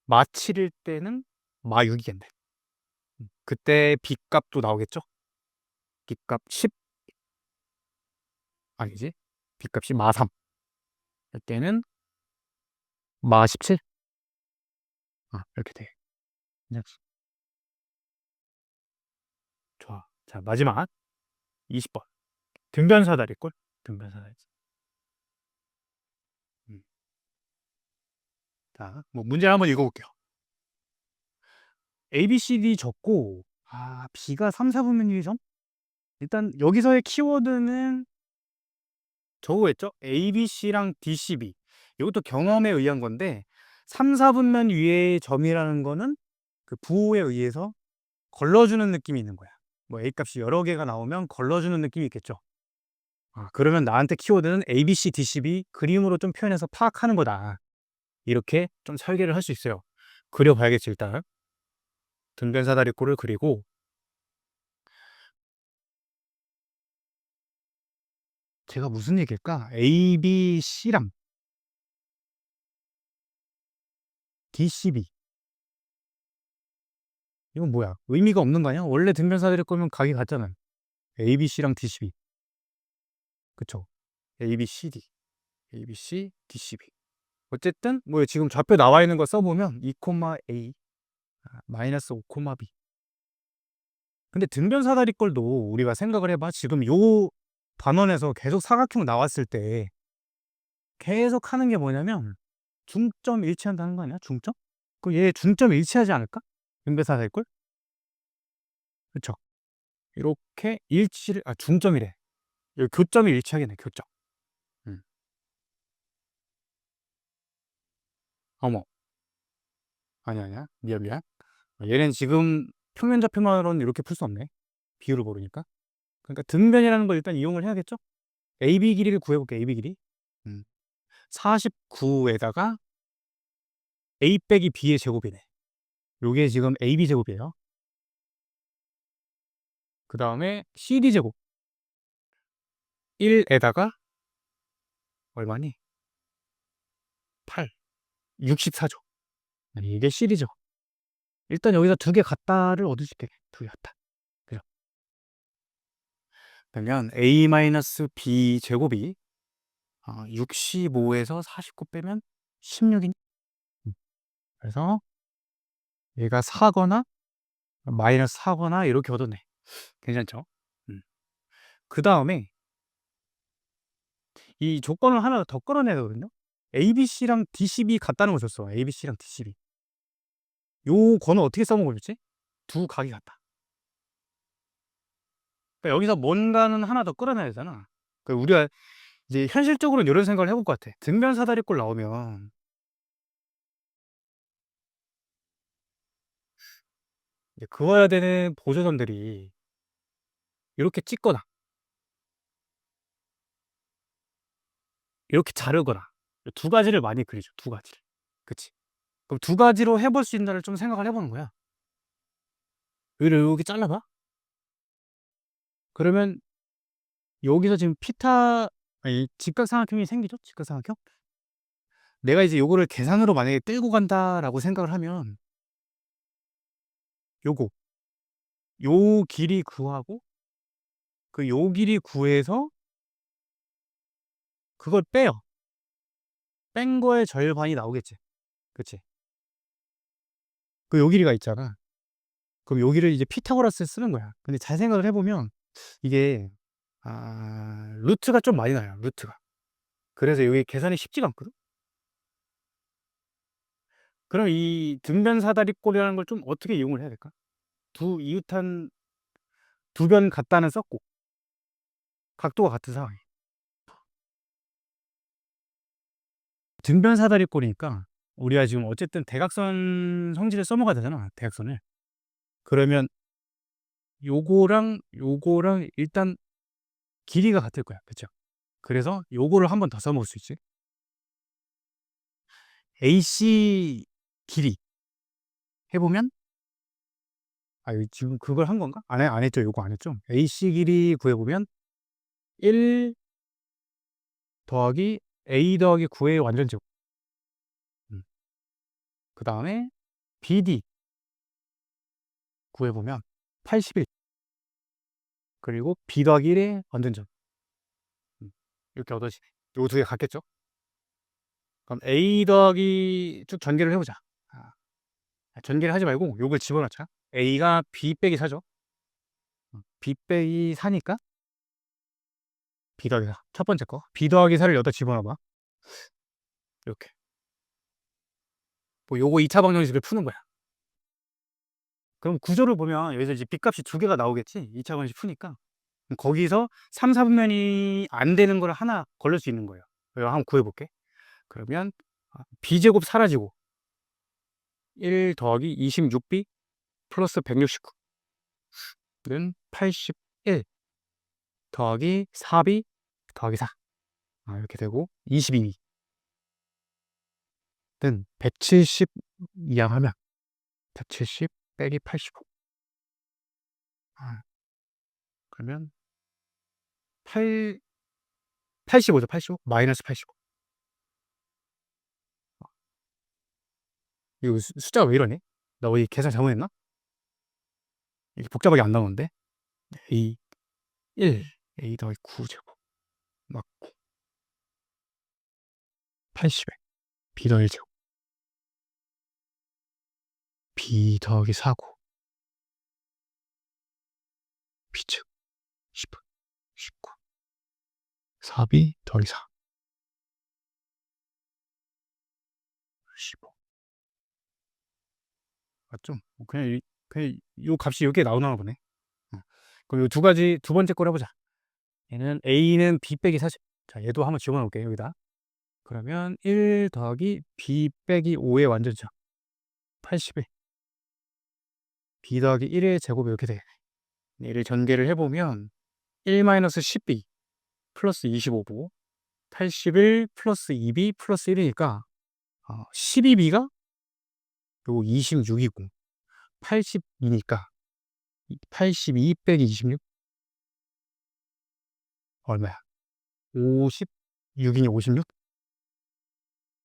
마 7일 때는 마 6이겠네. 그때 B 값도 나오겠죠? B 값 10 아니지? B 값이 마 3. 이때는 마 17. 이렇게 돼. 좋아. 자, 마지막 20번. 등변사다리꼴. 등변사다리. 자, 뭐 문제 한번 읽어볼게요. A, B, C, D 적고 B가 3, 4분면 유의점? 일단 여기서의 키워드는 저거겠죠? A, B, C랑 D, C, B. 이것도 경험에 의한 건데 3, 4분면 위의 점이라는 거는 그 부호에 의해서 걸러주는 느낌이 있는 거야. 뭐 A 값이 여러 개가 나오면 걸러주는 느낌이 있겠죠. 그러면 나한테 키워드는 A, B, C, D, C, B 그림으로 좀 표현해서 파악하는 거다. 이렇게 좀 설계를 할 수 있어요. 그려봐야겠지 일단. 등변사다리꼴을 그리고 제가 무슨 얘기일까? A, B, C랑 D, C, B 이건 뭐야? 의미가 없는 거 아니야? 원래 등변사다리꼴면 각이 같잖아. A, B, C랑 D, C, B 그쵸? A, B, C, D A, B, C, D, C, B 어쨌든 뭐 지금 좌표 나와 있는 거 써보면 2,A 마이너스 5,B 근데 등변사다리꼴도 우리가 생각을 해봐. 지금 요 반원에서 계속 사각형 나왔을 때 계속 하는 게 뭐냐면 중점 일치한다는 거 아니야? 중점? 그 얘 중점 일치하지 않을까? 등변사다리꼴? 그쵸? 이렇게 일치를 중점이래. 여기 교점이 일치하겠네. 교점. 어머 아니야 미안 얘는 지금 평면 좌표만으로는 이렇게 풀 수 없네. 비율을 모르니까. 그러니까 등변이라는 걸 일단 이용을 해야겠죠? AB 길이를 구해볼게. AB 길이 49에다가 A 빼기 B의 제곱이네. 요게 지금 AB 제곱이에요. 그 다음에 CD 제곱 1에다가 얼마니? 8 64죠. 이게 CD죠. 일단 여기서 두 개 같다를 얻을 수 있게 두 개 같다. 그죠? 그러면 A-B 제곱이 65에서 49 빼면 16이니? 그래서 얘가 4거나 마이너스 4거나 이렇게 얻었네. 괜찮죠? 그 다음에 이 조건을 하나 더 끌어내야 되거든요. ABC랑 DCB 같다는 거 줬어. ABC랑 DCB. 요 건을 어떻게 써먹을지? 두 각이 같다. 그러니까 여기서 뭔가는 하나 더 끌어내야 되잖아. 그러니까 우리가 이제 현실적으로는 이런 생각을 해볼 것 같아. 등변사다리꼴 나오면 이제 그어야 되는 보조선들이 이렇게 찍거나 이렇게 자르거나 두 가지를 많이 그리죠. 두 가지를. 그치? 그럼 두 가지로 해볼 수 있나를 좀 생각을 해보는 거야. 여기를 이렇게 잘라봐. 그러면 여기서 지금 피타 아니 직각삼각형이 생기죠? 직각삼각형? 내가 이제 요거를 계산으로 만약에 끌고 간다라고 생각을 하면 요거 요 길이 구하고 그 요 길이 구해서 그걸 빼요. 뺀 거의 절반이 나오겠지. 그치? 그 요 길이가 있잖아. 그럼 여기를 이제 피타고라스를 쓰는 거야. 근데 잘 생각을 해보면 이게 루트가 좀 많이 나요. 루트가. 그래서 여기 계산이 쉽지가 않거든. 그럼 이 등변사다리꼴이라는 걸 좀 어떻게 이용을 해야 될까? 두 이웃한 두 변 같다는 썼고 각도가 같은 상황이. 등변사다리꼴이니까 우리가 지금 어쨌든 대각선 성질을 써먹어야 되잖아. 대각선을. 그러면 요거랑 일단 길이가 같을 거야. 그쵸? 그래서 요거를 한 번 더 써먹을 수 있지. AC 길이 해보면 이거 지금 그걸 한 건가? 안 했죠. 요거 안 했죠. AC 길이 구해보면 1 더하기 A 더하기 9의 완전제곱. 그 다음에 BD 구해보면 81 그리고 B 더하기 1의 완전제곱. 이렇게 얻어지네. 요 두 개 같겠죠? 그럼 A 더하기 쭉 전개를 해보자. 전개를 하지 말고 요걸 집어넣자. A가 B 빼기 4죠. B 빼기 4니까 B 더하기 4. 첫 번째 거. B 더하기 4를 여기다 집어넣어봐. 이렇게. 뭐 요거 2차 방정식을 푸는 거야. 그럼 구조를 보면 여기서 이제 B값이 두 개가 나오겠지. 2차 방정식 푸니까. 그럼 거기서 3, 4분면이 안 되는 걸 하나 걸릴 수 있는 거예요. 이거 한번 구해볼게. 그러면 B제곱 사라지고 1 더하기 26B 플러스 169는 81 더하기 4B 더하기 4 이렇게 되고 22는 170 이항하면 170 빼기 85 그러면 85죠. 85 마이너스 85. 이거 숫자가 왜 이러니? 나 어디 계산 잘못했나? 이게 복잡하게 안 나오는데 A 1 A 더하기 9제곱 맞고 80에 B 더하기 1제곱 B 더하기 4고 B축 10 19 4B 더하기 4 15 맞죠? 그냥 요 값이 이렇게 나오나 보네. 그럼 요 두 가지 두 번째 걸 해보자. 얘는 A는 B 빼기 4죠. 자, 얘도 한번 집어넣을게요. 여기다. 그러면 1 더하기 B 빼기 5의 완전점 80에 B 더하기 1의 제곱이 이렇게 돼. 얘를 전개를 해보면 1 마이너스 10B 플러스 25고 81 플러스 2B 플러스 1이니까 12B가 요거 26이고 82니까 82 빼기 26 얼마야? 56이니 56?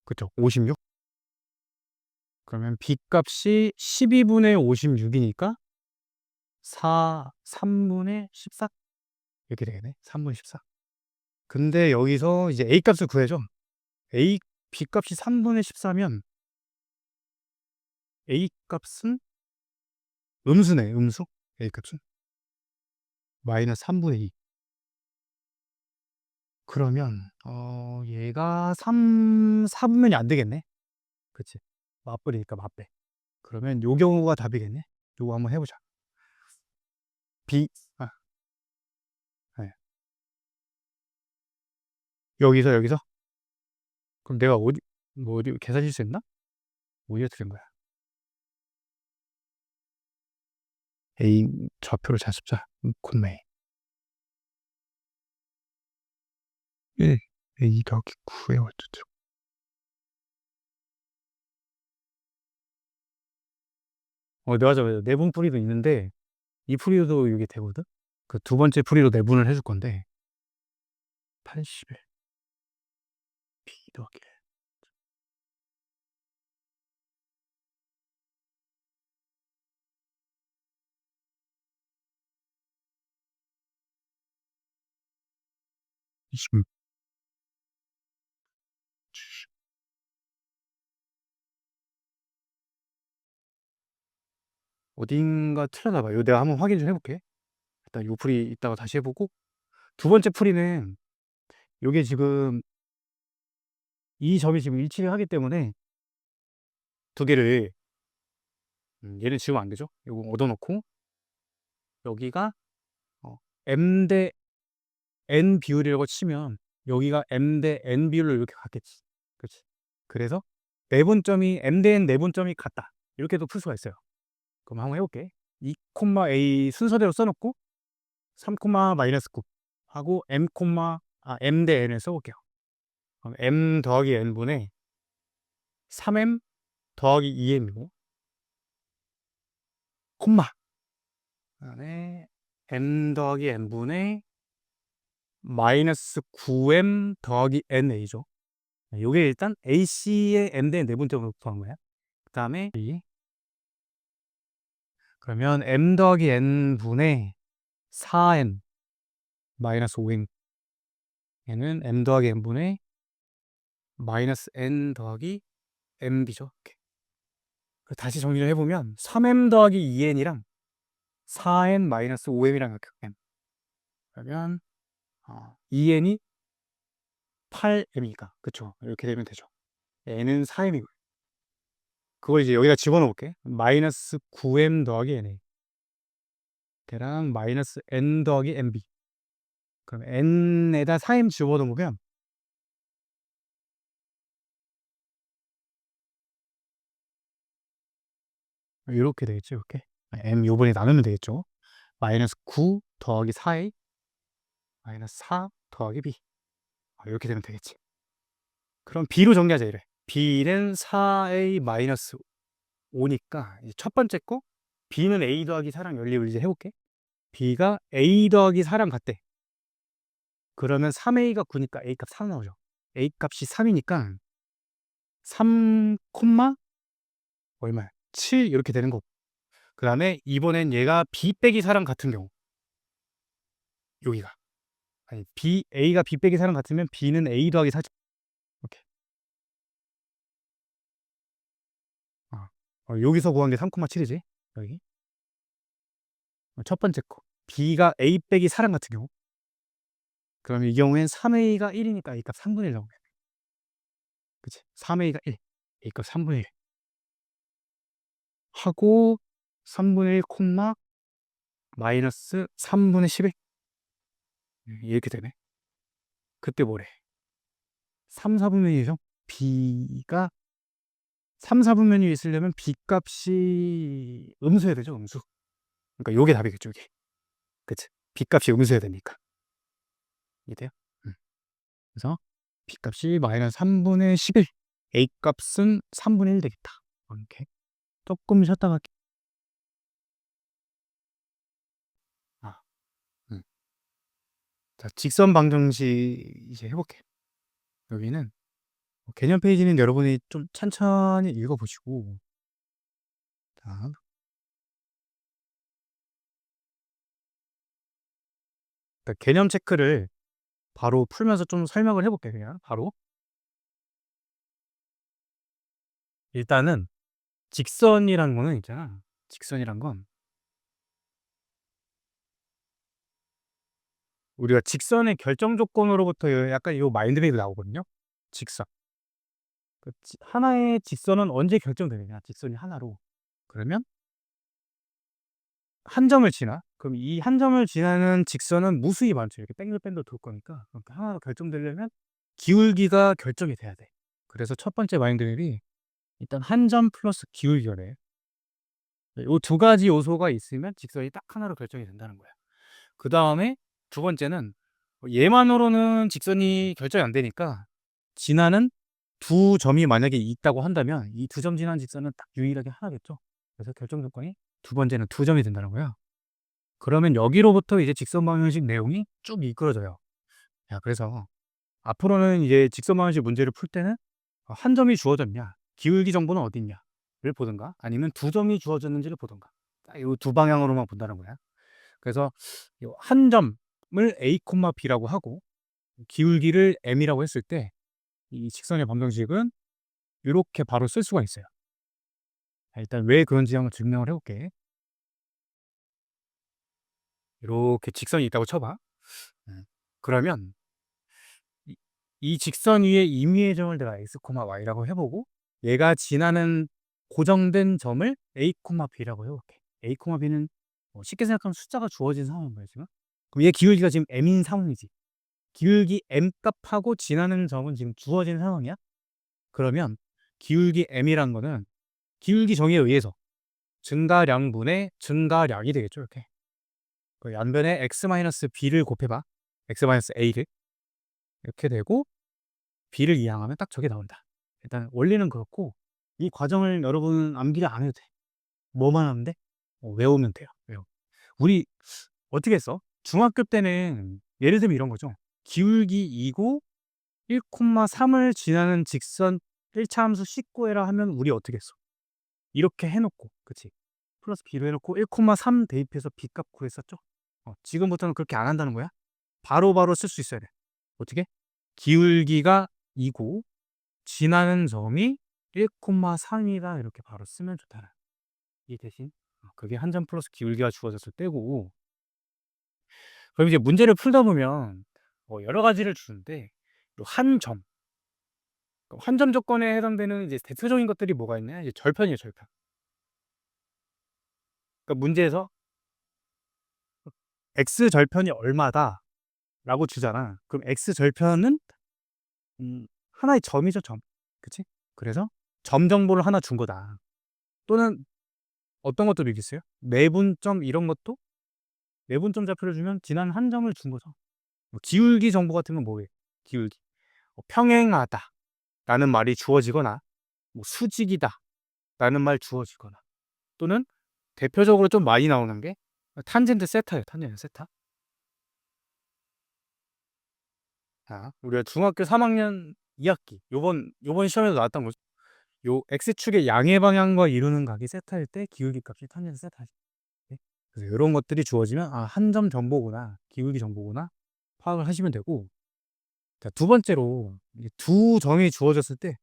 그쵸? 56? 그러면 B 값이 12분의 56이니까 3분의 14? 이렇게 되겠네. 3분의 14. 근데 여기서 이제 A 값을 구해줘. B 값이 3분의 14면 A 값은 음수네, 음수. A 값은 마이너스 3분의 2. 그러면 얘가 4분면이 안 되겠네. 그치? 맞벌이니까 맞배. 그러면 요 경우가 답이겠네. 요거 한번 해보자. B 네. 여기서 그럼 내가 어디 계산 실수했나? 어디에 틀린 거야? A 좌표를 잘 씁자. 콧메이 1 A 더하기 9의 어쩌죠? 맞아. 내분 풀이도 있는데 이 풀이도 이게 되거든. 그 두 번째 풀이로 내분을 해줄 건데 80에 B 더하기 어딘가 틀렸나 봐요. 내가 한번 확인 좀 해 볼게. 일단 요 풀이 이따가 다시 해 보고 두 번째 풀이는 요게 지금 이 점이 지금 일치를 하기 때문에 두 개를 얘는 지우면 안 되죠. 요거 얻어 놓고 여기가 M 대 N 비율이라고 치면 여기가 M 대 N 비율로 이렇게 같겠지. 그치? 그래서 내분점이 M 대 N 내분점이 같다. 이렇게도 풀 수가 있어요. 그럼 한번 해 볼게. 2, A 순서대로 써 놓고 3, 마이너스 9 하고 M 대 N을 써 볼게요. 그럼 M 더하기 N분의 3M 더하기 2M이고 콤마 그다음에 M 더하기 N분의 마이너스 9M 더하기 NA죠. 요게 일단 AC의 M 대 내분점으로 구한 거야. 그 다음에 그러면 M 더하기 N분의 4M 마이너스 5M 얘는 M 더하기 N분의 마이너스 N 더하기 MB죠. 이렇게. 다시 정리를 해보면 3M 더하기 2N이랑 4N 마이너스 5M이랑 이렇게 M 그러면 2N이 8M이니까 그쵸 이렇게 되면 되죠. N은 4M이고 그걸 이제 여기다 집어넣을게. 마이너스 9M 더하기 NA 걔랑 마이너스 N 더하기 MB 그럼 N에다 4M 집어넣으면 이렇게 되겠죠. 이렇게 M 요번에 나누면 되겠죠. 마이너스 9 더하기 4A 마이너스 4 더하기 B 이렇게 되면 되겠지. 그럼 B로 정리하자 이래. B는 4A 마이너스 5니까 첫 번째 거 B는 A 더하기 4랑 연립을 이제 해볼게. B가 A 더하기 4랑 같대. 그러면 3A가 9니까 A 값 4 나오죠. A 값이 3이니까 3, 얼마야? 7 이렇게 되는 거고. 그 다음에 이번엔 얘가 B 빼기 4랑 같은 경우 여기가 아니 A가 B 빼기 4랑 같으면 B는 A 더하기 4죠. 이렇게 여기서 구한 게 3,7이지 여기 첫 번째 거 B가 A 빼기 4랑 같은 경우 그러면 이 경우엔 3A가 1이니까 A 값 3분의 1 나오네. 그치? 3A가 1 A 값 3분의 1 하고 3분의 1 마이너스 3분의 11 이렇게 되네. 그때 뭐래? 3, 4분의 1이죠? B가 3, 4분면이 있으려면 B 값이 음수해야 되죠, 음수. 그러니까 요게 답이겠죠, 이게. 그치? B 값이 음수해야 되니까. 이해돼요? 그래서 B 값이 마이너스 3분의 11. A 값은 3분의 1 되겠다. 이렇게. 조금 쉬었다가 할게. 자, 직선 방정식 이제 해볼게. 여기는 개념 페이지는 여러분이 좀 천천히 읽어보시고 자, 개념 체크를 바로 풀면서 좀 설명을 해볼게 그냥 바로. 일단은 직선이란 거는 있잖아. 직선이란 건 우리가 직선의 결정 조건으로부터 약간 요 마인드맵이 나오거든요. 직선. 하나의 직선은 언제 결정되느냐? 직선이 하나로. 그러면 한 점을 지나? 그럼 이 한 점을 지나는 직선은 무수히 많죠. 이렇게 뺑글뺑글 돌 거니까. 그러니까 하나가 결정되려면 기울기가 결정이 돼야 돼. 그래서 첫 번째 마인드맵이 일단 한 점 플러스 기울기래. 요 두 가지 요소가 있으면 직선이 딱 하나로 결정이 된다는 거야. 그 다음에 두 번째는 얘만으로는 직선이 결정이 안 되니까 지나는 두 점이 만약에 있다고 한다면 이 두 점 지나는 직선은 딱 유일하게 하나겠죠. 그래서 결정 조건이 두 번째는 두 점이 된다는 거야. 그러면 여기로부터 이제 직선 방정식 내용이 쭉 이끌어져요. 야, 그래서 앞으로는 이제 직선 방정식 문제를 풀 때는 한 점이 주어졌냐, 기울기 정보는 어디 있냐를 보든가, 아니면 두 점이 주어졌는지를 보든가. 이 두 방향으로만 본다는 거야. 그래서 한 점을 A, B라고 하고 기울기를 m이라고 했을 때 이 직선의 방정식은 요렇게 바로 쓸 수가 있어요. 일단 왜 그런지 한번 증명을 해 볼게. 요렇게 직선이 있다고 쳐 봐. 그러면 이 직선 위에 임의의 점을 내가 x, y라고 해 보고 얘가 지나는 고정된 점을 a, b라고 해 볼게. a, b는 쉽게 생각하면 숫자가 주어진 상황인 거야, 지금. 그럼 얘 기울기가 지금 m인 상황이지. 기울기 m 값하고 지나는 점은 지금 주어진 상황이야. 그러면 기울기 m이란 거는 기울기 정의에 의해서 증가량분의 증가량이 되겠죠, 이렇게. 그 양변에 x-b를 곱해봐. x-a를. 이렇게 되고 b를 이항하면 딱 저게 나온다. 일단 원리는 그렇고 이 과정을 여러분은 암기를 안 해도 돼. 뭐만 하면 돼? 외우면 돼요. 우리 어떻게 했어? 중학교 때는 예를 들면 이런 거죠. 기울기 2고 1,3을 지나는 직선 1차 함수 씻고해라 하면 우리 어떻게 했어? 이렇게 해놓고, 그치? 플러스 b로 해놓고 1,3 대입해서 b값 구했었죠? 지금부터는 그렇게 안 한다는 거야. 바로바로 쓸 수 있어야 돼. 어떻게? 기울기가 2고 지나는 점이 1,3이다 이렇게 바로 쓰면 좋다. 이 대신 그게 한 점 플러스 기울기가 주어졌을 때고, 그럼 이제 문제를 풀다 보면 여러 가지를 주는데 한 점, 한 점 조건에 해당되는 이제 대표적인 것들이 뭐가 있냐? 이제 절편이에요, 절편. 그러니까 문제에서 x 절편이 얼마다라고 주잖아. 그럼 x 절편은 하나의 점이죠, 점. 그치? 그래서 점 정보를 하나 준 거다. 또는 어떤 것도 믿겠어요? 매분점 이런 것도 매분점 좌표를 주면 지난 한 점을 준 거죠. 기울기 정보 같은 건 뭐예요? 기울기. 평행하다 라는 말이 주어지거나 수직이다 라는 말 주어지거나, 또는 대표적으로 좀 많이 나오는 게 탄젠트 세타예요. 탄젠트 세타. 자, 우리가 중학교 3학년 2학기 요번 시험에도 나왔던 거죠. 요 x축의 양의 방향과 이루는 각이 세타일 때 기울기 값이 탄젠트 세타지. 네? 그래서 이런 것들이 주어지면 한 점 정보구나, 기울기 정보구나 파악을 하시면 되고, 자, 두 번째로 두 점이 주어졌을 때,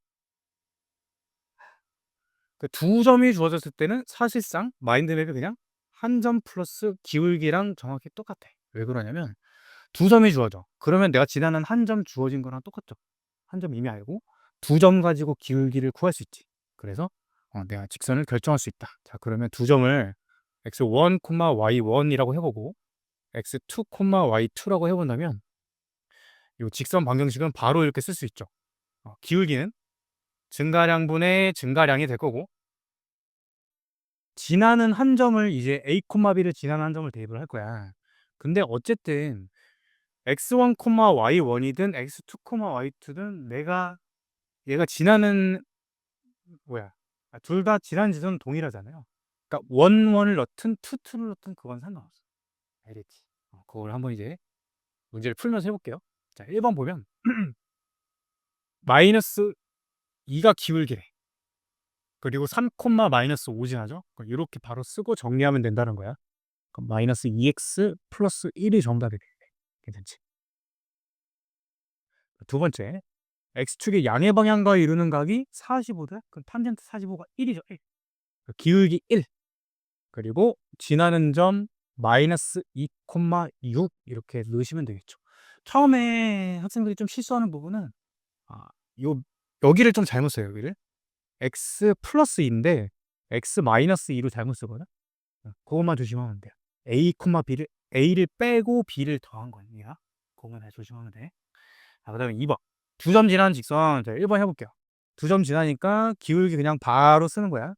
그 두 점이 주어졌을 때는 사실상 마인드맵이 그냥 한 점 플러스 기울기랑 정확히 똑같아. 왜 그러냐면 두 점이 주어져. 그러면 내가 지나는 한 점 주어진 거랑 똑같죠. 한 점 이미 알고 두 점 가지고 기울기를 구할 수 있지. 그래서 내가 직선을 결정할 수 있다. 자, 그러면 두 점을 x1, y1이라고 해보고 x2, y2라고 해본다면 이 직선 방정식은 바로 이렇게 쓸 수 있죠. 기울기는 증가량분의 증가량이 될 거고, 지나는 한 점을 이제 a, b를 지나는 한 점을 대입을 할 거야. 근데 어쨌든 x1, y1이든 x2, y2든 얘가 지나는 둘 다 지나는 지점은 동일하잖아요. 그러니까 원을 넣든 투를 넣든 그건 상관없어. 알겠지? 그걸 한번 이제 문제를 풀면서 해볼게요. 자, 1번 보면 마이너스 2가 기울기래. 그리고 3, 마이너스 5 지나죠? 이렇게 바로 쓰고 정리하면 된다는 거야. 그럼 마이너스 2x 플러스 1이 정답이 돼. 괜찮지? 두 번째, x축의 양의 방향과 이루는 각이 45다? 그럼 탄젠트 45가 1이죠. 1. 기울기 1. 그리고 지나는 점 마이너스 2,6 이렇게 넣으시면 되겠죠. 처음에 학생들이 좀 실수하는 부분은 요 여기를 좀 잘못 써요. 여기를 x 플러스 2인데 x 마이너스 2로 잘못 쓰거든. 그것만 조심하면 돼요. b를 a를 빼고 b를 더한 거니까 그것만 잘 조심하면 돼. 그다음에 2번 두 점 지나는 직선. 자, 1번 해볼게요. 두 점 지나니까 기울기 그냥 바로 쓰는 거야.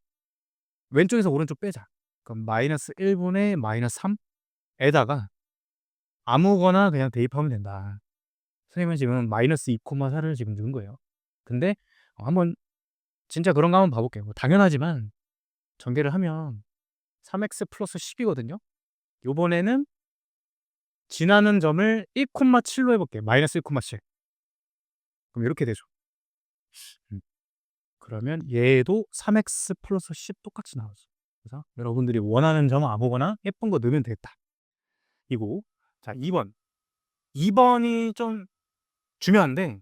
왼쪽에서 오른쪽 빼자. 그럼 마이너스 1분의 마이너스 3에다가 아무거나 그냥 대입하면 된다. 선생님은 지금 마이너스 2,4를 지금 넣은 거예요. 근데 한번 진짜 그런 거 한번 봐볼게요. 당연하지만 전개를 하면 3x 플러스 10이거든요. 요번에는 지나는 점을 1,7로 해볼게요. 마이너스 1,7. 그럼 이렇게 되죠. 그러면 얘도 3x 플러스 10 똑같이 나오죠. 그래서 여러분들이 원하는 점 아무거나 예쁜 거 넣으면 되겠다. 이고, 자, 2번. 2번이 좀 중요한데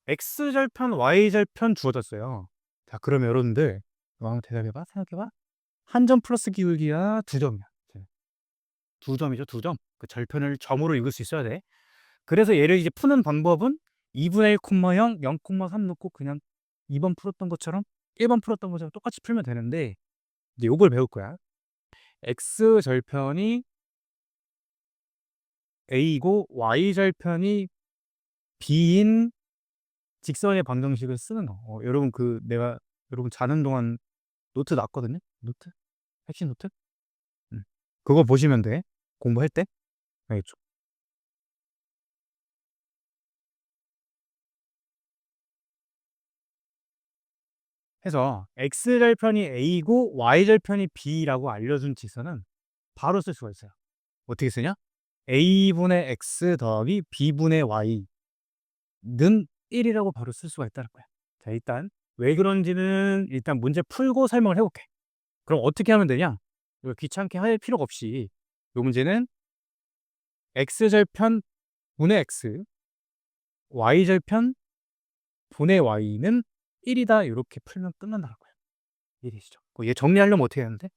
x절편, y절편 주어졌어요. 자, 그러면 여러분들 한번 대답해 봐. 생각해 봐. 한 점 플러스 기울기야, 두 점이야. 두 점이죠, 두 점. 그 절편을 점으로 읽을 수 있어야 돼. 그래서 얘를 이제 푸는 방법은 2분의 1, 0, 0,3 넣고 그냥 2번 풀었던 것처럼 1번 풀었던 것처럼 똑같이 풀면 되는데 이제 요걸 배울 거야. x절편이 a이고 y절편이 b인 직선의 방정식을 쓰는 거. 여러분 내가 여러분 자는 동안 노트 놨거든요. 노트? 핵심 노트? 그거 보시면 돼. 공부할 때. 알겠죠? 해서 x절편이 a고 y절편이 b라고 알려준 직선은 바로 쓸 수가 있어요. 어떻게 쓰냐? a분의 x 더하기 b분의 y는 1이라고 바로 쓸 수가 있다는 거야. 자, 일단 왜 그런지는 일단 문제 풀고 설명을 해볼게. 그럼 어떻게 하면 되냐? 이거 귀찮게 할 필요가 없이 이 문제는 x절편 분의 x, y절편 분의 y는 1이다 이렇게 풀면 끝난다는 거야. 1이시죠. 얘 정리하려면 어떻게 하는데?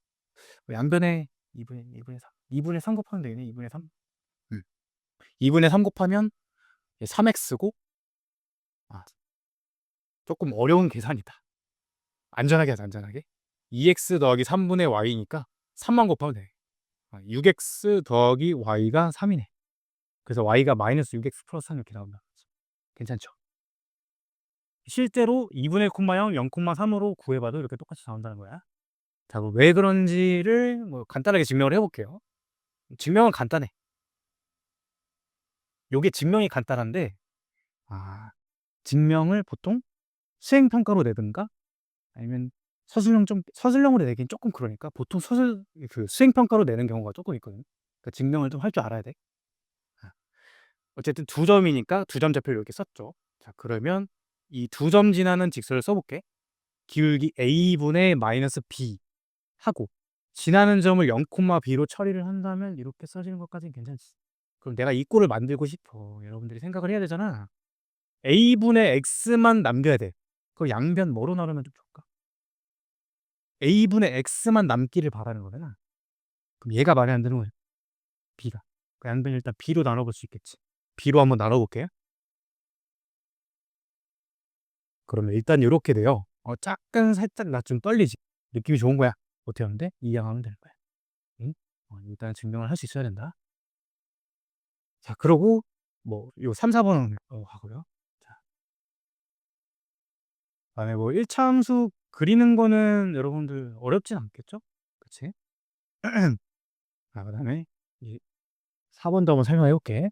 양변에 2분의 3. 2분의 3 곱하면 되겠네. 2분의 3. 2분의 3 곱하면 3x고 조금 어려운 계산이다. 안전하게 하자, 안전하게. 2x 더하기 3분의 y니까 3만 곱하면 돼. 6x 더하기 y가 3이네. 그래서 y가 마이너스 6x 플러스 3 이렇게 나온다. 괜찮죠? 실제로 2분의 0, 0,3으로 구해봐도 이렇게 똑같이 나온다는 거야. 자, 왜 그런지를 뭐 간단하게 증명을 해볼게요. 증명은 간단해. 요게 증명이 간단한데, 증명을 보통 수행평가로 내든가 아니면 서술형으로 내긴 조금 그러니까 보통 수행평가로 내는 경우가 조금 있거든요. 그러니까 증명을 좀 할 줄 알아야 돼. 어쨌든 두 점이니까 두 점 좌표를 이렇게 썼죠. 자, 그러면 이 두 점 지나는 직선을 써볼게. 기울기 a분의 마이너스 b 하고 지나는 점을 0,b로 처리를 한다면 이렇게 써지는 것까지는 괜찮지. 그럼 내가 이 꼴을 만들고 싶어. 여러분들이 생각을 해야 되잖아. a분의 x만 남겨야 돼. 그 양변 뭐로 나누면 좀 좋을까? a분의 x만 남기를 바라는 거잖아. 그럼 얘가 말이 안 되는 거야. b가. 그 양변 일단 b로 나눠볼 수 있겠지. b로 한번 나눠볼게. 그러면 일단 이렇게 돼요. 약간 살짝 나 좀 떨리지. 느낌이 좋은 거야. 어떻게 하는데? 이양하면 되는 거야. 응? 일단 증명을 할 수 있어야 된다. 자, 그러고 요 3, 4번 하고요. 자, 그다음에 1차함수 그리는 거는 여러분들 어렵진 않겠죠? 그치? 그다음에 4번도 한번 설명해 볼게.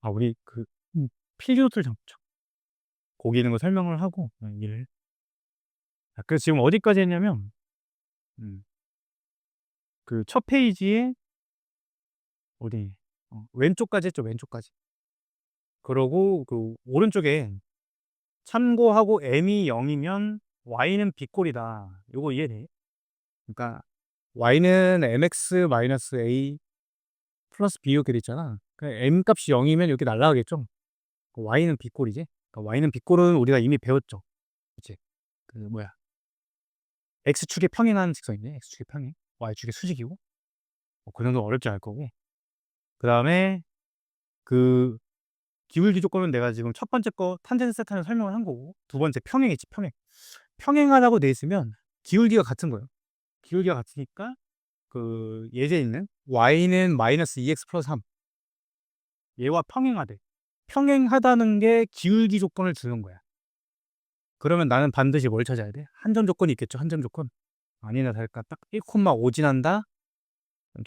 아, 우리 필기 노트를 잡죠. 거기 있는 거 설명을 하고 일을. 그래서 지금 어디까지 했냐면 그 첫 페이지에 어디 왼쪽까지 했죠. 왼쪽까지. 그러고 그 오른쪽에 참고하고 m이 0이면 y는 b꼴이다. 요거 이해돼? 그러니까 y는 mx-a 플러스 b 이렇게 돼 있잖아. 그러니까 m 값이 0이면 이렇게 날라가겠죠. y는 b꼴이지. 그러니까 y는 b꼴은 우리가 이미 배웠죠. 그치? x축에 평행하는 직선이네. x축에 평행. y축에 수직이고. 그 정도 어렵지 않을 거고. 그 다음에 그 기울기 조건은 내가 지금 첫 번째 거 탄젠트 세타를 설명을 한 거고, 두 번째 평행이지, 평행. 평행하다고 돼 있으면 기울기가 같은 거예요. 기울기가 같으니까 그 예제 있는 y는 마이너스 2x 플러스 3 얘와 평행하대. 평행하다는 게 기울기 조건을 주는 거야. 그러면 나는 반드시 뭘 찾아야 돼? 한 점 조건이 있겠죠. 한 점 조건. 아니나 다를까 딱 1,5 지난다.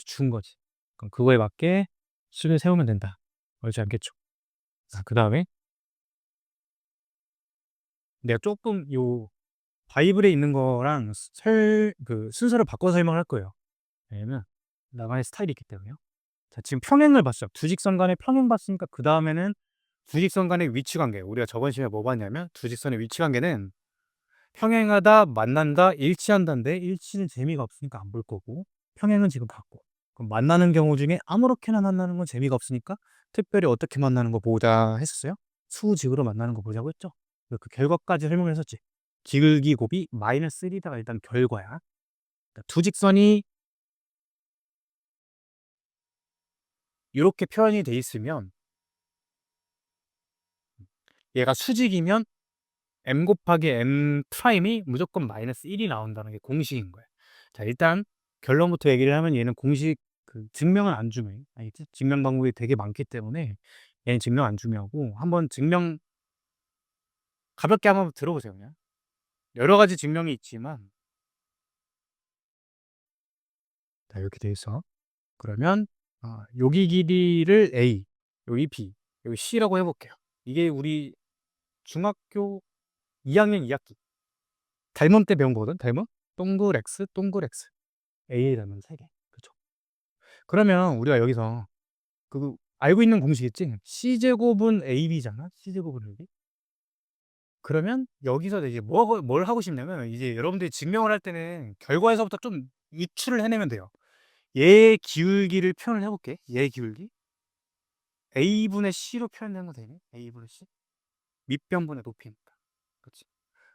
준 거지. 그럼 그거에 맞게 수를 세우면 된다. 어렵지 않겠죠. 그 다음에 내가 조금 요 바이블에 있는 거랑 순서를 바꿔서 설명을 할 거예요. 왜냐면 나만의 스타일이 있기 때문에요. 자, 지금 평행을 봤죠. 두 직선 간의 평행 봤으니까 그 다음에는 두 직선 간의 위치 관계. 우리가 저번 시간에 뭐 봤냐면 두 직선의 위치 관계는 평행하다, 만난다, 일치한다인데 일치는 재미가 없으니까 안 볼 거고 평행은 지금 봤고 그럼 만나는 경우 중에 아무렇게나 만나는 건 재미가 없으니까 특별히 어떻게 만나는 거 보자 했었어요. 수직으로 만나는 거 보자고 했죠. 그 결과까지 설명을 했었지. 기울기 곱이 마이너스 1이다가 일단 결과야. 그러니까 두 직선이 이렇게 표현이 돼 있으면 얘가 수직이면 m 곱하기 m 프라임이 무조건 마이너스 1이 나온다는 게 공식인 거야. 자, 일단 결론부터 얘기를 하면 얘는 공식 증명은 안 중요해. 알겠지? 증명 방법이 되게 많기 때문에 얘는 증명 안 중요하고 한번 증명 가볍게 한번 들어보세요. 그냥 여러 가지 증명이 있지만 자, 이렇게 돼 있어. 그러면 여기 길이를 a, 여기 b, 여기 c라고 해볼게요. 이게 우리 중학교 2학년 2학기 닮은 때 배운 거거든. 닮은 동글 x, 동글 x, a의 닮은 3개. 그쵸? 그러면 우리가 여기서 그 알고 있는 공식 있지? c제곱은 ab잖아. c제곱은 ab. 그러면 여기서 이제 뭘 하고 싶냐면 이제 여러분들이 증명을 할 때는 결과에서부터 좀 유추를 해내면 돼요. 얘의 기울기를 표현을 해볼게. 얘의 기울기 a분의 c로 표현되는 거 되니? a분의 c 밑변분의 높이니까. 그렇지?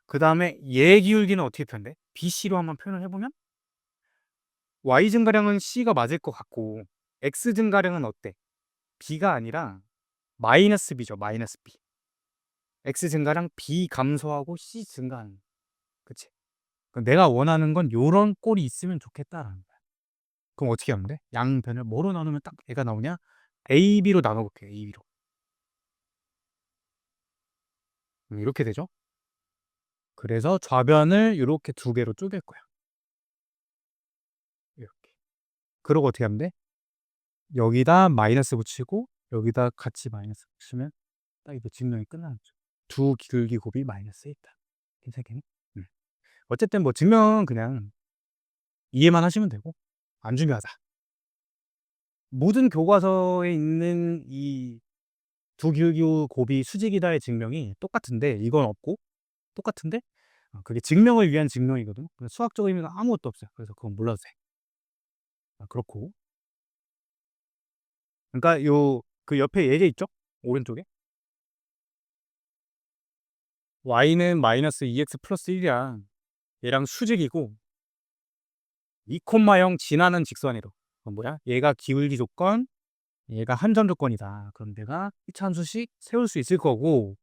그 다음에 얘의 기울기는 어떻게 표현돼? bc로 한번 표현을 해보면 y 증가량은 c가 맞을 것 같고 x 증가량은 어때? b가 아니라 마이너스 b죠. 마이너스 b. x 증가량 b 감소하고 c 증가하는. 그치? 그럼 내가 원하는 건 요런 꼴이 있으면 좋겠다라는 거야. 그럼 어떻게 하면 돼? 양변을 뭐로 나누면 딱 애가 나오냐? AB로 나눠볼게요. AB로. 이렇게 되죠? 그래서 좌변을 이렇게 두 개로 쪼갤 거야. 이렇게. 그러고 어떻게 하면 돼? 여기다 마이너스 붙이고 여기다 같이 마이너스 붙이면 딱 이거 증명이 끝나는 거죠. 두 기울기 곱이 마이너스에 있다. 괜찮겠니? 어쨌든 뭐 증명은 그냥 이해만 하시면 되고 안 중요하다. 모든 교과서에 있는 이 두 기울기 곱이 수직이다의 증명이 똑같은데 이건 없고 똑같은데 그게 증명을 위한 증명이거든. 수학적 의미가 아무것도 없어요. 그래서 그건 몰라도 돼. 그렇고 그러니까 요 그 옆에 예제 있죠? 오른쪽에 y는 마이너스 2x 플러스 1이야. 얘랑 수직이고 2,0 지나는 직선이로. 그건 뭐야? 얘가 기울기 조건, 얘가 한점 조건이다. 그럼 내가 이차함수식 세울 수 있을 거고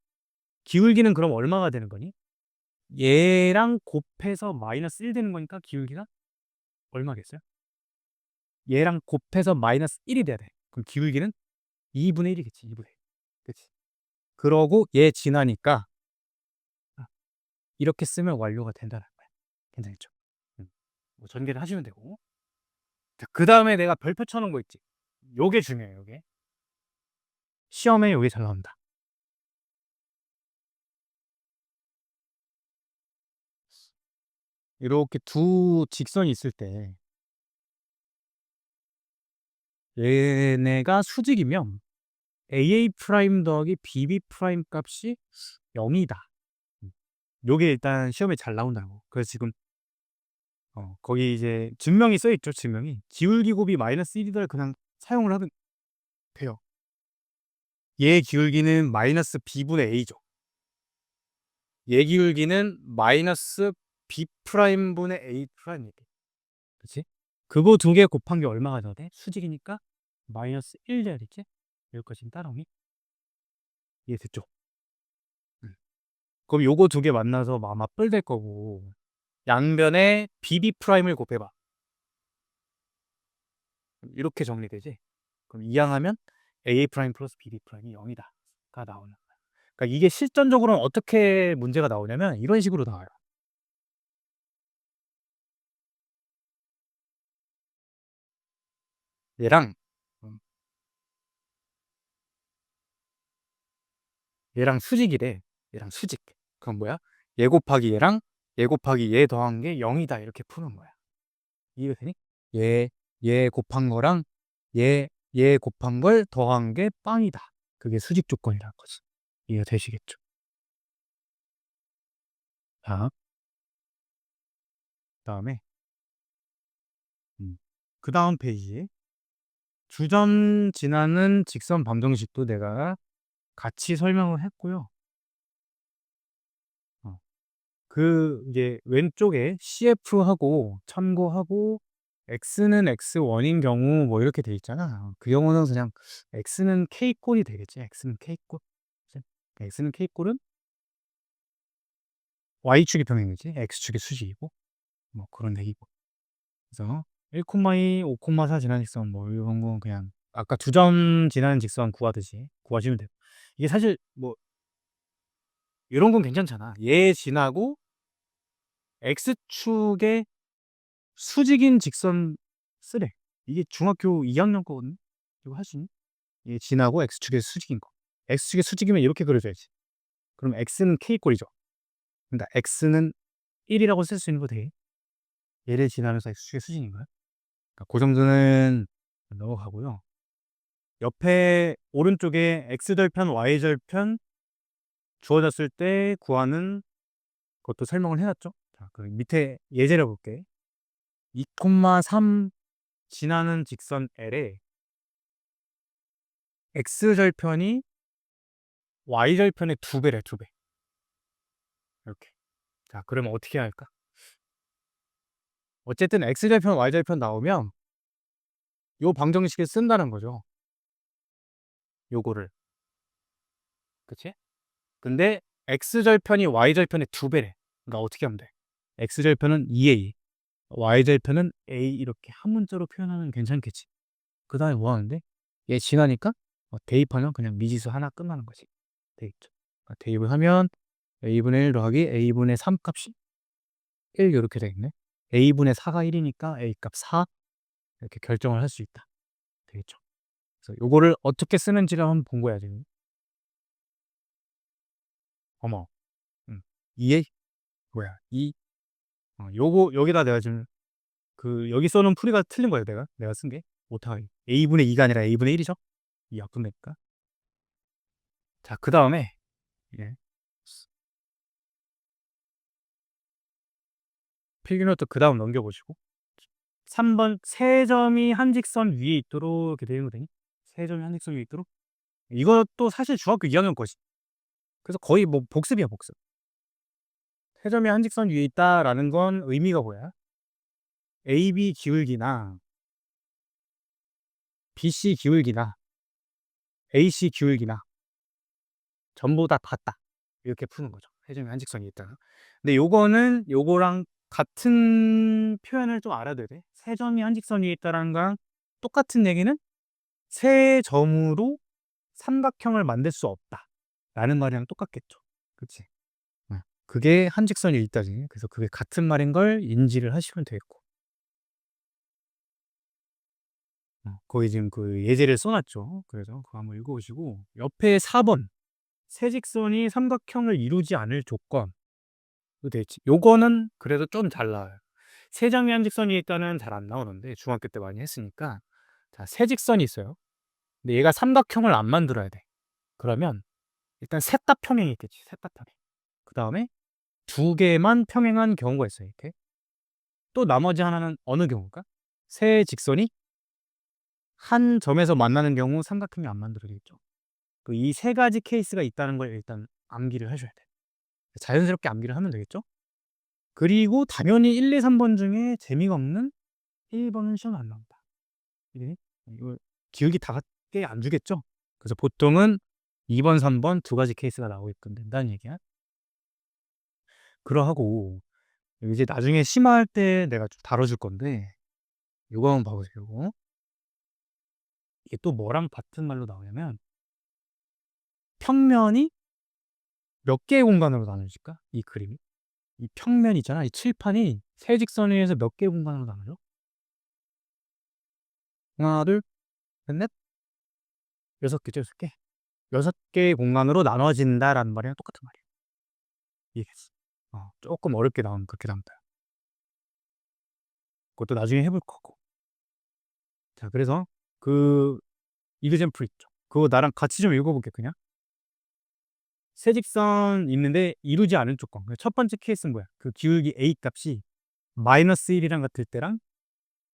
기울기는 그럼 얼마가 되는 거니? 얘랑 곱해서 마이너스 1 되는 거니까 기울기가 얼마겠어요? 얘랑 곱해서 마이너스 1이 돼야 돼. 그럼 기울기는 2분의 1이겠지. 2분의 1. 그치? 그러고 얘 지나니까 이렇게 쓰면 완료가 된다는 거야. 괜찮겠죠? 뭐 전개를 하시면 되고. 그 다음에 내가 별표 쳐놓은 거 있지. 요게 중요해요. 요게. 시험에 요게 잘 나온다. 이렇게 두 직선이 있을 때 얘네가 수직이면 AA 프라임 더하기 BB 프라임 값이 0이다. 요게 일단 시험에 잘 나온다고. 그래서 지금 거기 이제 증명이 써 있죠. 증명이 기울기 곱이 마이너스 1이다 그냥 사용을 하면 돼요. 얘 기울기는 마이너스 B분의 A죠. 얘 기울기는 마이너스 B 프라임분의 A 프라임이게. 그치? 그거 두 개 곱한 게 얼마가 더 돼? 수직이니까 마이너스 1 돼야 되지? 여기까지는 따라오니? 이해됐죠? 그럼 요거 두 개 만나서 아마 뿔 될 거고 양변에 BB 프라임을 곱해봐. 이렇게 정리되지? 그럼 이항하면 AA 프라임 플러스 BB 프라임이 0이다. 가 나오는 거야. 그러니까 이게 실전적으로는 어떻게 문제가 나오냐면 이런 식으로 나와요. 얘랑 음, 얘랑 수직이래. 얘랑 수직. 그럼 뭐야? 얘 곱하기 얘랑 얘 곱하기 얘 더한 게 0이다. 이렇게 푸는 거야. 이해가 되니? 얘, 얘 곱한 거랑 얘 곱한 걸 더한 게 빵이다. 그게 수직 조건이라는 거지. 이해가 되시겠죠? 자, 다음에 그 다음 페이지 주점 지나는 직선 방정식도 내가 같이 설명을 했고요. 이제 왼쪽에 CF하고 참고하고 x는 x1인 경우 뭐 이렇게 돼 있잖아. 그 경우는 그냥 x는 k꼴이 되겠지. x는 k꼴. x는 k꼴은 y축이 평행이지. x축이 수직이고 뭐 그런 얘기고. 그래서 1,2, 5,4 지나는 직선 뭐 이런 건 그냥 아까 두 점 지나는 직선 구하듯이 구하시면 돼요. 이게 사실 뭐 이런 건 괜찮잖아. 얘 지나고 x축의 수직인 직선 쓰래. 이게 중학교 2학년 거거든. 이거 할 수 있니? 얘 지나고 x축의 수직인 거. x축의 수직이면 이렇게 그려줘야지. 그럼 x는 k꼴이죠. 그러니까 x는 1이라고 쓸 수 있는 거 돼. 얘를 지나면서 x축의 수직인 거야. 그러니까 그 정도는 넘어가고요. 옆에 오른쪽에 x절편, y절편 주어졌을 때 구하는 것도 설명을 해놨죠. 자, 그 밑에 예제를 볼게. 2,3 지나는 직선 L에 x절편이 y절편의 2배래, 2배. 이렇게. 자, 그러면 어떻게 해야 할까? 어쨌든 x절편, y절편 나오면 요 방정식을 쓴다는 거죠. 요거를. 그치? 근데 x절편이 y절편의 2배래. 그러니까 어떻게 하면 돼? x절편은 2a, y절편은 a 이렇게 한 문자로 표현하면 괜찮겠지. 그 다음에 뭐 하는데? 얘 지나니까 대입하면 그냥 미지수 하나 끝나는 거지. 대입죠. 그러니까 대입을 하면 a분의 1 더하기 a분의 3 값이 1 이렇게 되겠네. a분의 4가 1이니까 a 값 4 이렇게 결정을 할 수 있다. 되겠죠. 그래서 요거를 어떻게 쓰는지를 한번 본 거야 지금. 어머, 2a 뭐야? 2 요거 여기다 내가 지금 그 여기 써놓은 풀이가 틀린 거예요. 내가 쓴 게 오타가 a분의 2가 아니라 a분의 1이죠. 이 약분되니까. 자, 그 다음에 예. 필기노트 그 다음 넘겨보시고 3번 세 점이 한 직선 위에 있도록 이렇게 되는 거더니 세 점이 한 직선 위에 있도록 이것도 사실 중학교 2학년 거지. 그래서 거의 뭐 복습이야 복습. 세 점이 한 직선 위에 있다라는 건 의미가 뭐야? AB 기울기나 BC 기울기나 AC 기울기나 전부 다 같다. 이렇게 푸는 거죠. 세 점이 한 직선이 있다. 근데 요거는 요거랑 같은 표현을 좀 알아둬야 돼. 세 점이 한 직선 위에 있다라는 거랑 똑같은 얘기는 세 점으로 삼각형을 만들 수 없다. 라는 말이랑 똑같겠죠. 그치? 그게 한 직선이 있다지. 그래서 그게 같은 말인 걸 인지를 하시면 되겠고. 거기 지금 그 예제를 써놨죠. 그래서 그거 한번 읽어보시고 옆에 4번 세 직선이 삼각형을 이루지 않을 조건. 요거는 그래도 좀 잘 나와요. 세 점이 한 직선이 있다는 잘 안 나오는데 중학교 때 많이 했으니까 자, 세 직선이 있어요. 근데 얘가 삼각형을 안 만들어야 돼. 그러면 일단 셋 다 평행이 있겠지. 셋 다 평행. 그 다음에 두 개만 평행한 경우가 있어요. 이렇게. 또 나머지 하나는 어느 경우일까? 세 직선이 한 점에서 만나는 경우 삼각형이 안 만들어지겠죠. 이 세 가지 케이스가 있다는 걸 일단 암기를 하셔야 돼. 자연스럽게 암기를 하면 되겠죠? 그리고 당연히 1, 2, 3번 중에 재미가 없는 1번은 시험에 안 나온다. 이거 기울기 다 같게 안 주겠죠? 그래서 보통은 2번, 3번 두 가지 케이스가 나오게끔 된다는 얘기야. 그러하고 이제 나중에 심화할 때 내가 좀 다뤄줄 건데 이거 한번 봐보세요. 이게 또 뭐랑 같은 말로 나오냐면 평면이 몇 개의 공간으로 나눠질까? 이 그림이. 이 평면 있잖아. 이 칠판이 세 직선에 의해서 몇 개의 공간으로 나눠져? 하나, 둘, 셋, 넷, 6개죠, 6개. 6개의 공간으로 나눠진다라는 말이랑 똑같은 말이야. 이해했어. 조금 어렵게 나오면 그렇게 나온다. 그것도 나중에 해볼 거고. 자, 그래서 그 이그젠플 있죠. 그거 나랑 같이 좀 읽어볼게, 그냥. 세 직선 있는데 이루지 않은 조건. 첫 번째 케이스는 뭐야? 그 기울기 A 값이 마이너스 1이랑 같을 때랑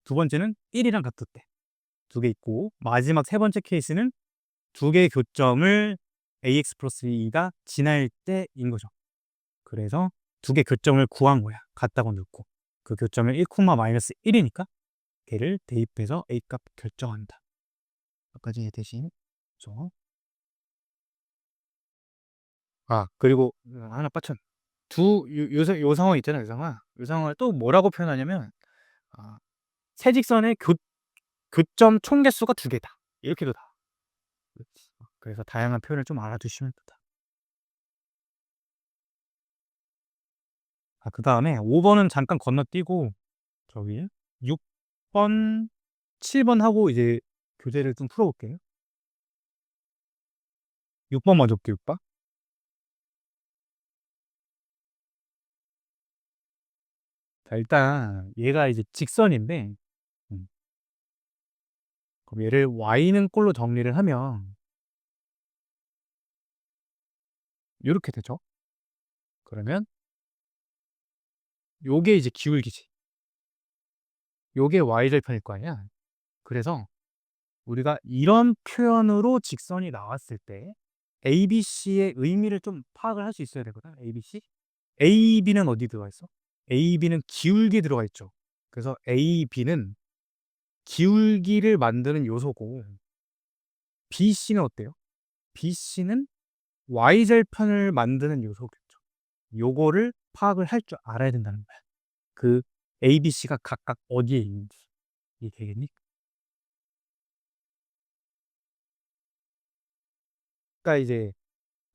두 번째는 1이랑 같을 때 두 개 있고, 마지막 세 번째 케이스는 두 개의 교점을 ax 플러스 2가 지날 때인 거죠. 그래서 두 개 교점을 구한 거야. 같다고 넣고. 그 교점을 1, 마이너스 1이니까 걔를 대입해서 a 값 결정한다. 여기까지 대신. 그죠? 그리고 하나 빠천. 요 상황 있잖아요. 요 상황을 또 뭐라고 표현하냐면, 세직선의 교점 총 개수가 두 개다. 이렇게도 다. 그래서 다양한 표현을 좀 알아두시면 된다. 그 다음에 5번은 잠깐 건너뛰고, 저기 6번, 7번 하고 이제 교재를 좀 풀어볼게요. 6번 먼저 볼게요, 6번. 자, 일단 얘가 이제 직선인데, 음, 그럼 얘를 y는 꼴로 정리를 하면 이렇게 되죠. 그러면 요게 이제 기울기지. 요게 y절편일 거 아니야. 그래서 우리가 이런 표현으로 직선이 나왔을 때 ABC의 의미를 좀 파악을 할 수 있어야 되거든. ABC. AB는 어디 들어가 있어? AB는 기울기 들어가 있죠. 그래서 AB는 기울기를 만드는 요소고, BC는 어때요? BC는 Y절편을 만드는 요소겠죠. 요거를 파악을 할 줄 알아야 된다는 거야. 그 ABC가 각각 어디에 있는지. 이게 되겠니? 그러니까 이제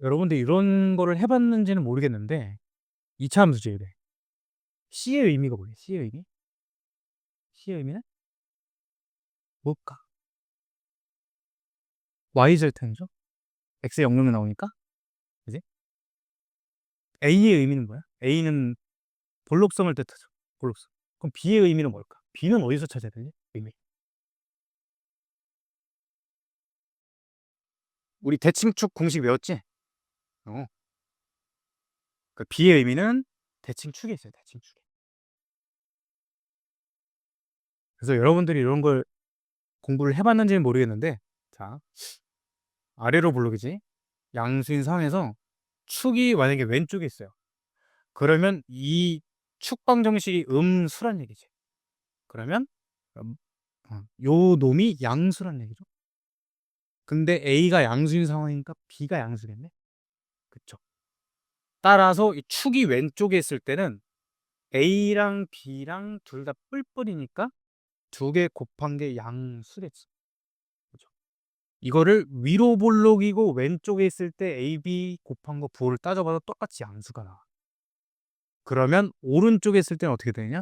여러분들 이런 거를 해봤는지는 모르겠는데, 2차 함수제에 C의 의미가 뭐예요? C의 의미? C의 의미는 뭘까? Y절편이죠? X의 영역이 나오니까. 그지? A의 의미는 뭐야? A는 볼록성을 뜻하죠. 볼록성. 그럼 B의 의미는 뭘까? B는 어디서 찾아야 되지? 의미. 우리 대칭축 공식 외웠지? 어. 그 B의 의미는 대칭축에 있어요. 대칭축에. 그래서 여러분들이 이런 걸 공부를 해봤는지는 모르겠는데, 자, 아래로 블록이지. 양수인 상황에서 축이 만약에 왼쪽에 있어요. 그러면 이 축방 정식이 음수란 얘기지. 그러면 음, 요 놈이 양수란 얘기죠. 근데 A가 양수인 상황이니까 B가 양수겠네. 그쵸? 따라서 이 축이 왼쪽에 있을 때는 A랑 B랑 둘 다 뿔뿔이니까 두 개 곱한 게 양수겠지. 그죠? 이거를 위로 볼록이고 왼쪽에 있을 때 AB 곱한 거 부호를 따져봐도 똑같이 양수가 나와. 그러면 오른쪽에 있을 때는 어떻게 되냐?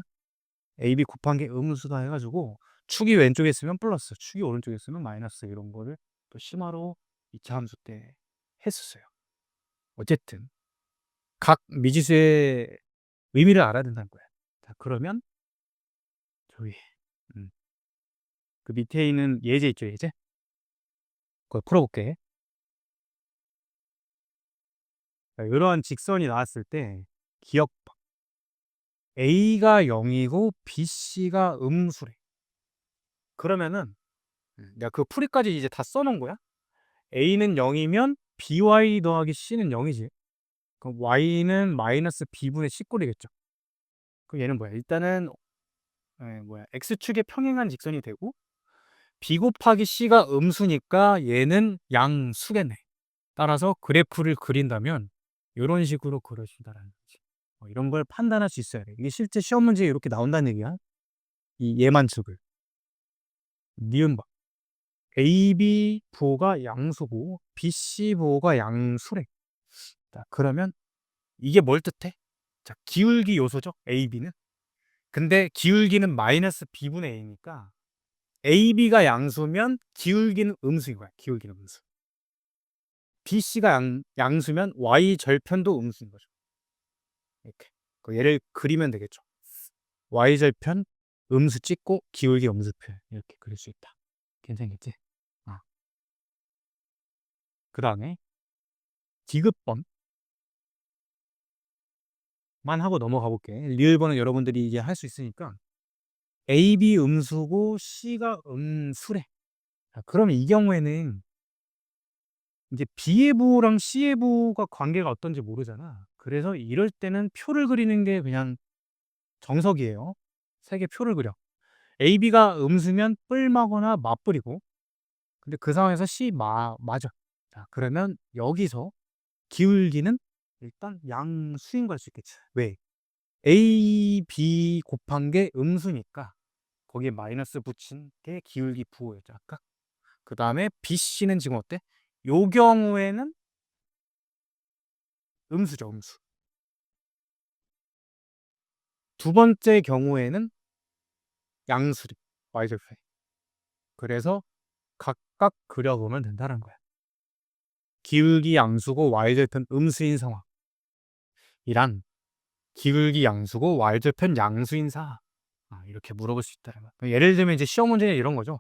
AB 곱한 게 음수다 해가지고 축이 왼쪽에 있으면 플러스, 축이 오른쪽에 있으면 마이너스, 이런 거를 또 심화로 2차 함수 때 했었어요. 어쨌든 각 미지수의 의미를 알아야 된다는 거야. 자, 그러면 저기 음, 그 밑에 있는 예제 있죠, 예제? 그걸 풀어볼게. 자, 이러한 직선이 나왔을 때 기억, A가 0이고 BC가 음수래. 그러면은 내가 그 풀이까지 이제 다 써놓은 거야. A는 0이면 BY 더하기 C는 0이지. 그럼 Y는 마이너스 B분의 C꼴이겠죠. 그럼 얘는 뭐야? 일단은 X축에 평행한 직선이 되고, B 곱하기 C가 음수니까 얘는 양수겠네. 따라서 그래프를 그린다면 이런 식으로 그려준다라는 거지. 이런 걸 판단할 수 있어야 돼. 이게 실제 시험 문제에 이렇게 나온다는 얘기야. 이 예만축을. 니은 봐. AB 부호가 양수고 BC 부호가 양수래. 자, 그러면 이게 뭘 뜻해? 자, 기울기 요소죠. AB는. 근데 기울기는 마이너스 B분의 A니까 AB가 양수면 기울기는 음수인 거야. 기울기는 음수. BC가 양수면 Y 절편도 음수인 거죠. 이렇게. 그 얘를 그리면 되겠죠. Y절편 음수 찍고 기울기 음수표, 이렇게 그릴 수 있다. 괜찮겠지? 그 다음에 디귿번. 하고 넘어가 볼게. 리을번은 여러분들이 이제 할 수 있으니까. AB 음수고 C가 음수래. 자, 그럼 이 경우에는 이제 B예부랑 C예부가 관계가 어떤지 모르잖아. 그래서 이럴 때는 표를 그리는 게 그냥 정석이에요. 세 개 표를 그려. AB가 음수면 뿔마거나 맞불이고, 근데 그 상황에서 C 맞아. 자, 그러면 여기서 기울기는 일단 양수인 걸 수 있겠지. 왜? A, B 곱한 게 음수니까 거기에 마이너스 붙인 게 기울기 부호였죠, 아까. 그 다음에 BC는 지금 어때? 요 경우에는 음수죠, 음수. 두 번째 경우에는 양수죠, y절편. 그래서 각각 그려보면 된다는 거야. 기울기 양수고 y절편 음수인 상황. 이란 기울기 양수고 y절편 양수인 상황. 이렇게 물어볼 수 있다는 거야. 예를 들면 이제 시험 문제는 이런 거죠.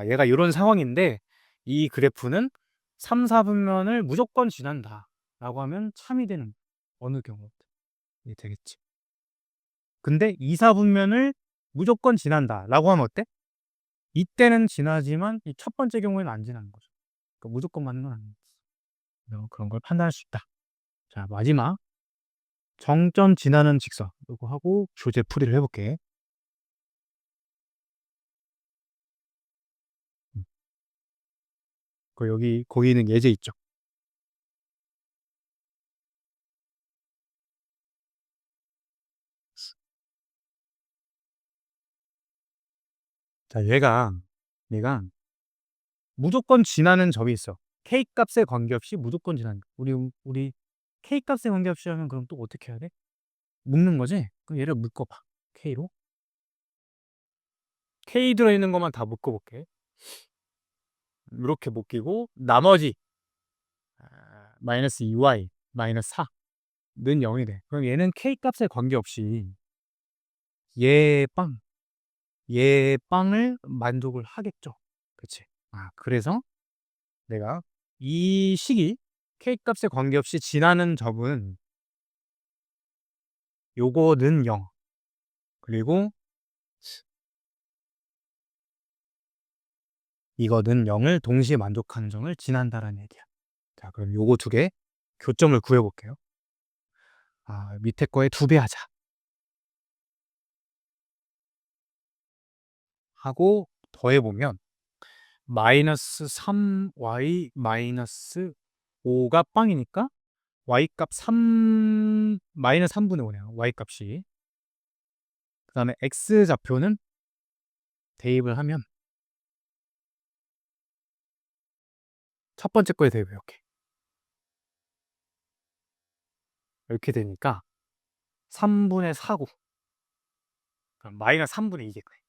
얘가 이런 상황인데 이 그래프는 3, 4분면을 무조건 지난다 라고 하면 참이 되는 어느 경우 이 되겠지. 근데 2, 4분면을 무조건 지난다 라고 하면 어때? 이때는 지나지만 이 첫 번째 경우에는 안 지나는 거죠. 그러니까 무조건 맞는 건 아니지. 그런 걸 판단할 수 있다. 자, 마지막 정점 지나는 직선 이거 하고 교재 풀이를 해볼게. 여기 거기는 예제 있죠. 자, 얘가 무조건 지나는 점이 있어. K 값에 관계없이 무조건 지나는 거. 우리 K 값에 관계없이 하면 그럼 또 어떻게 해야 돼? 묶는 거지? 그럼 얘를 묶어봐. K로. K 들어있는 것만 다 묶어볼게. 이렇게 묶이고 나머지 마이너스 2y 마이너스 4는 0이 돼. 그럼 얘는 K 값에 관계없이 얘 빵, 얘 빵을 만족을 하겠죠. 그치? 그래서 내가 이 식이 K 값에 관계없이 지나는 점은 요거는 0. 그리고 이거는 0을 동시에 만족하는 점을 지난다라는 얘기야. 자, 그럼 요거 두 개 교점을 구해볼게요. 밑에 거에 2배 하자. 하고 더해보면 마이너스 3y 마이너스 5가 빵이니까 y 값 3 마이너스 3분의 5네요. y 값이. 그 다음에 x 좌표는 대입을 하면 첫 번째 거에 대입해 이렇게 되니까 3분의 4고 그럼 마이너스 3분의 2겠네.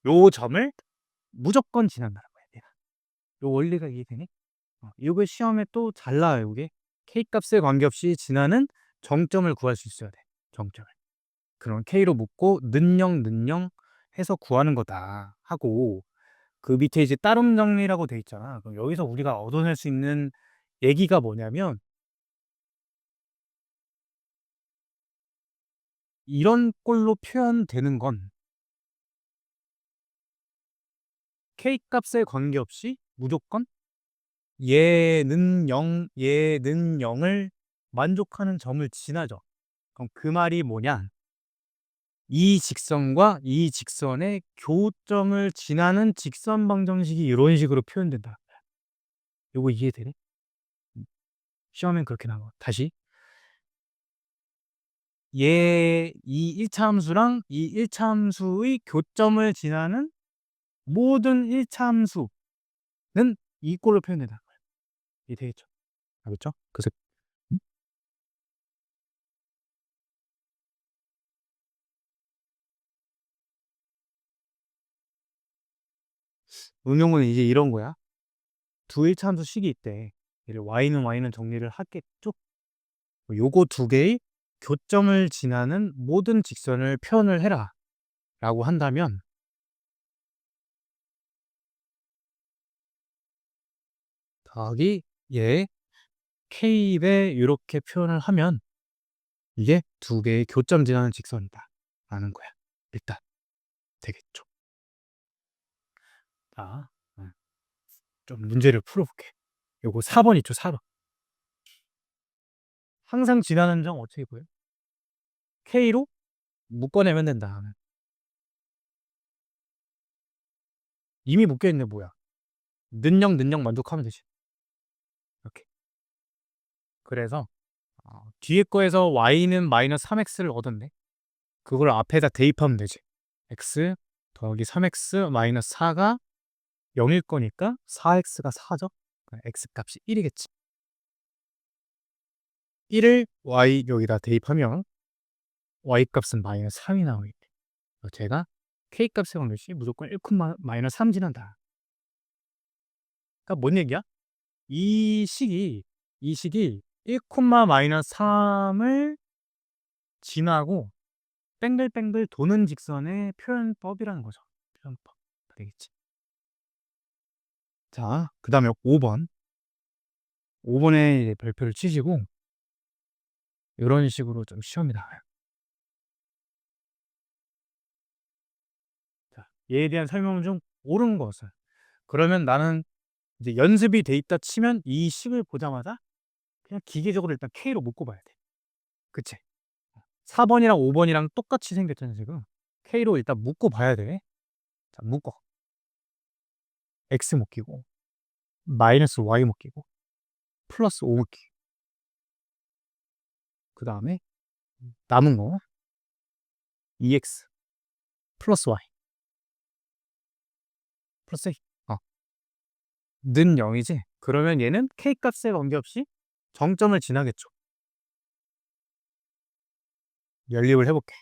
요 점을 무조건 지난다는 거야. 얘가. 요 원리가 이해되니? 이거 시험에 또 잘 나와요. 이게 k 값에 관계없이 지나는 정점을 구할 수 있어야 돼. 정점을. 그럼 k로 묶고 는영 해서 구하는 거다 하고 그 밑에 이제 따름 정리라고 돼 있잖아. 그럼 여기서 우리가 얻어낼 수 있는 얘기가 뭐냐면 이런 꼴로 표현되는 건 k 값에 관계없이 무조건 얘는 0을 만족하는 점을 지나죠. 그럼 그 말이 뭐냐? 이 직선과 이 직선의 교점을 지나는 직선 방정식이 이런 식으로 표현된다. 요거 이해되니? 시험엔 그렇게 나와. 다시. 이 1차 함수랑 이 1차 함수의 교점을 지나는 모든 1차 함수는 이 꼴로 표현된다. 이해되겠죠? 알겠죠? 그래서 응용은 이제 이런 거야. 두 1차 함수 식이 있대. 얘를 y는 정리를 하겠죠? 요거 두 개의 교점을 지나는 모든 직선을 표현을 해라 라고 한다면 더하기 얘 K에 이렇게 표현을 하면 이게 두 개의 교점 지나는 직선이다 라는 거야. 일단 되겠죠. 자, 좀 문제를 풀어볼게. 요거 4번 있죠, 4번. 항상 지나는 점 어떻게 보여? K로 묶어내면 된다. 이미 묶여있네, 뭐야. 는영 만족하면 되지. 이렇게. 그래서 뒤에 거에서 y는 마이너스 3x를 얻었네. 그걸 앞에다 대입하면 되지. x 더하기 3x 마이너스 4가 0일 거니까 4x가 4죠. x 값이 1이겠지. 1을 y 여기다 대입하면 y 값은 마이너스 3이 나오겠네. 제가 k 값의 확률이 무조건 1, 마이너스 3 지난다. 그러니까 뭔 얘기야? 이 식이 1, 마이너스 3을 지나고 뱅글뱅글 도는 직선의 표현법이라는 거죠. 표현법. 되겠지. 자, 그 다음에 5번. 5번에 별표를 치시고 이런 식으로 좀 시험이 나와요. 자, 얘에 대한 설명 중 옳은 것은, 그러면 나는 이제 연습이 돼 있다 치면 이 식을 보자마자 그냥 기계적으로 일단 K로 묶고 봐야 돼. 그치? 4번이랑 5번이랑 똑같이 생겼잖아 지금. K로 일단 묶고 봐야 돼. 자, 묶어. X 묶이고 마이너스 Y 묶이고 플러스 5 묶이고, 그 다음에 남은 거 EX 플러스 Y 플러스 A. 는 0이지? 그러면 얘는 K 값에 관계없이 정점을 지나겠죠. 연립을 해볼게.